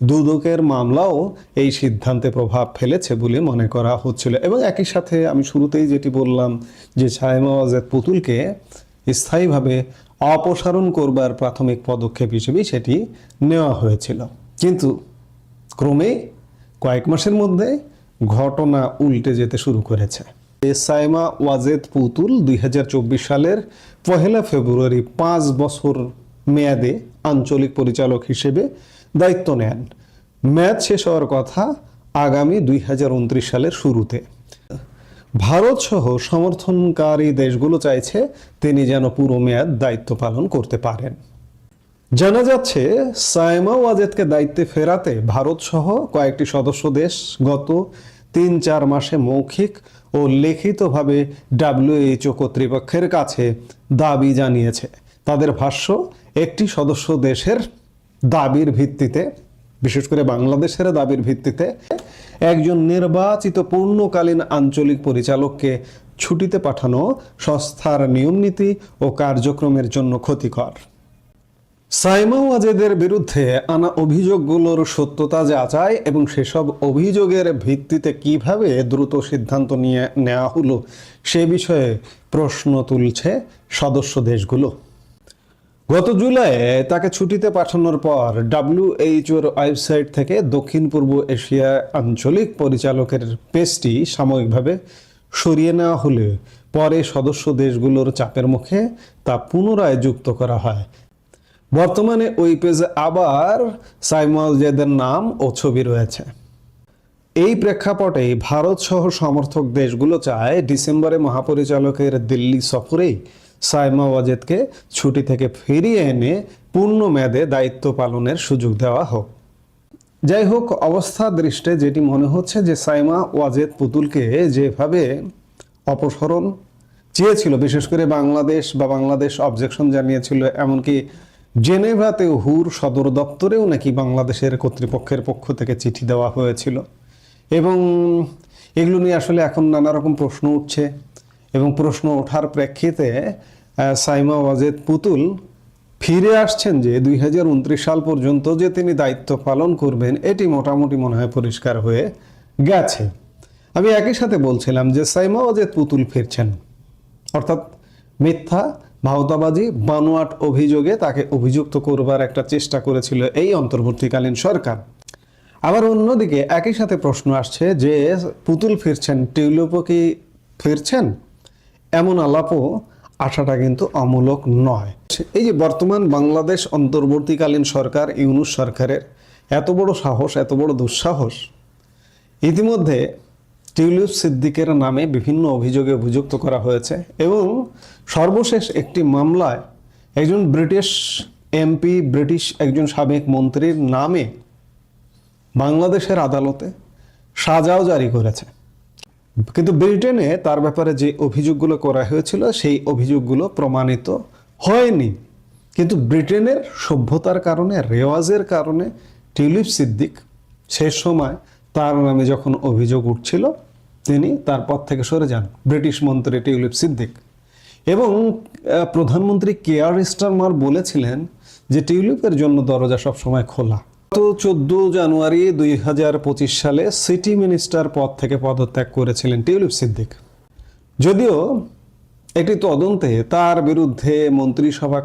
দুদকের মামলাও এই সিদ্ধান্তে প্রভাব ফেলেছে বলে মনে করা হচ্ছিল। এবং একই সাথে আমি শুরুতেই যেটি বললাম যে সাইমা ওয়াজেদ পুতুলকে স্থায়ীভাবে অপসারণ করবার প্রাথমিক পদক্ষেপ হিসেবে সেটি নেওয়া হয়েছিল। কিন্তু ক্রমে কয়েক মাসের মধ্যে ঘটনা উল্টে যেতে শুরু করেছে। সাইমা ওয়াজেদ পুতুল 2024 সালের 1 ফেব্রুয়ারি 5 বছর মেয়াদে আঞ্চলিক পরিচালক হিসেবে দায়িত্ব নেন। মেয়াদ শেষ হওয়ার কথা আগামী 2029 সালের শুরুতে। ভারত সহ সমর্থনকারী দেশগুলো চাইছে তিনি যেন পুরো মেয়াদ দায়িত্ব পালন করতে পারেন। জানা যাচ্ছে সাইমা ওয়াজেদকে দায়িত্বে ফেরাতে ভারত সহ কয়েকটি সদস্য দেশ গত 3-4 মাসে মৌখিক ও লিখিতভাবে WHO কর্তৃপক্ষের কাছে দাবি জানিয়েছে। তাদের ভাষ্য, একটি সদস্য দেশের দাবির ভিত্তিতে, বিশেষ করে বাংলাদেশের দাবির ভিত্তিতে একজন নির্বাচিত পূর্ণকালীন আঞ্চলিক পরিচালককে ছুটিতে পাঠানো সংস্থার নিয়মনীতি ও কার্যক্রমের জন্য ক্ষতিকর। সাইমা ওয়াজেদের বিরুদ্ধে আনা অভিযোগগুলোর সত্যতা যাচাই এবং সেসব অভিযোগের ভিত্তিতে কিভাবে দ্রুত সিদ্ধান্ত নেওয়া হলো সে বিষয়ে প্রশ্ন তুলছে সদস্য দেশগুলো। গত জুলাইয়ে তাকে ছুটিতে পাঠানোর পর WHOর ওয়েবসাইট থেকে দক্ষিণ পূর্ব এশিয়া আঞ্চলিক পরিচালকের পেজটি সাময়িকভাবে সরিয়ে নেওয়া হলে পরে সদস্য দেশগুলোর চাপের মুখে তা পুনরায় যুক্ত করা হয়। বর্তমানে ওই পেজে আবার সাইমা ওয়াজেদের নাম ও ছবি রয়েছে। এই প্রেক্ষাপটেই ভারত সহ সমর্থক দেশগুলো চায় ডিসেম্বরে মহাপরিচালকের দিল্লি সফরেই সাইমা ওয়াজেদকে ছুটি থেকে ফিরিয়ে এনে পূর্ণ মেয়াদে দায়িত্ব পালনের সুযোগ দেওয়া হোক। যাই হোক, অবস্থা দৃষ্টে যেটি মনে হচ্ছে যে সাইমা ওয়াজেদ পুতুলকে যেভাবে অপসারণ চেয়েছিল, বিশেষ করে বাংলাদেশ অবজেকশন জানিয়েছিল, এমনকি জেনেভাতে হুর সদর দপ্তরেও নাকি বাংলাদেশের কর্তৃপক্ষের পক্ষ থেকে চিঠি দেওয়া হয়েছিল। এবং এগুলো নিয়ে আসলে এখন নানা রকম প্রশ্ন উঠছে এবং প্রশ্ন ওঠার প্রেক্ষিতে সাইমা ওয়াজেদ পুতুল ফিরে আসছেন যে 2029 সাল পর্যন্ত যে তিনি দায়িত্ব পালন করবেন এটি মোটামুটি মনে হয় পরিষ্কার হয়ে গেছে। আমি একই সাথে বলছিলাম যে সাইমা ওয়াজেদ পুতুল ফিরছেন, অর্থাৎ মিথ্যা ভাওতাবাজি বানোয়াট অভিযোগে তাকে অভিযুক্ত করবার একটা চেষ্টা করেছিল এই অন্তর্বর্তীকালীন সরকার। আবার অন্যদিকে একই সাথে প্রশ্ন আসছে যে পুতুল ফিরছেন, টিউলিপও কি ফিরছেন? এমন আলাপও আশাটা কিন্তু অমূলক নয়। এই যে বর্তমান বাংলাদেশ অন্তর্বর্তীকালীন সরকার, ইউনূস সরকারের এত বড় সাহস, এত বড় দুঃসাহস, ইতিমধ্যে টিউলিপ সিদ্দিকের নামে বিভিন্ন অভিযোগে অভিযুক্ত করা হয়েছে এবং সর্বশেষ একটি মামলায় একজন ব্রিটিশ এমপি, ব্রিটিশ একজন সাবেক মন্ত্রীর নামে বাংলাদেশের আদালতে সাজাও জারি করেছে। কিন্তু ব্রিটেনে তার ব্যাপারে যে অভিযোগগুলো করা হয়েছিল সেই অভিযোগগুলো প্রমাণিত হয়নি। কিন্তু ব্রিটেনের সভ্যতার কারণে, রেওয়াজের কারণে টিউলিপ সিদ্দিক শেষ সময় তার নামে যখন অভিযোগ উঠছিল তিনি তার পদ থেকে সরে যান, ব্রিটিশ মন্ত্রী টিউলিপ সিদ্দিক। এবং প্রধানমন্ত্রী কেয়ার স্টারমার বলেছিলেন যে টিউলিপের জন্য দরজা সবসময় খোলা। গত 14 জানুয়ারি 2025 সালে সিটি মিনিস্টার পদ থেকে পদত্যাগ করেছিলেন টিউলিপ সিদ্দিক। যদিও একটি তদন্তে তার বিরুদ্ধে মন্ত্রিসভা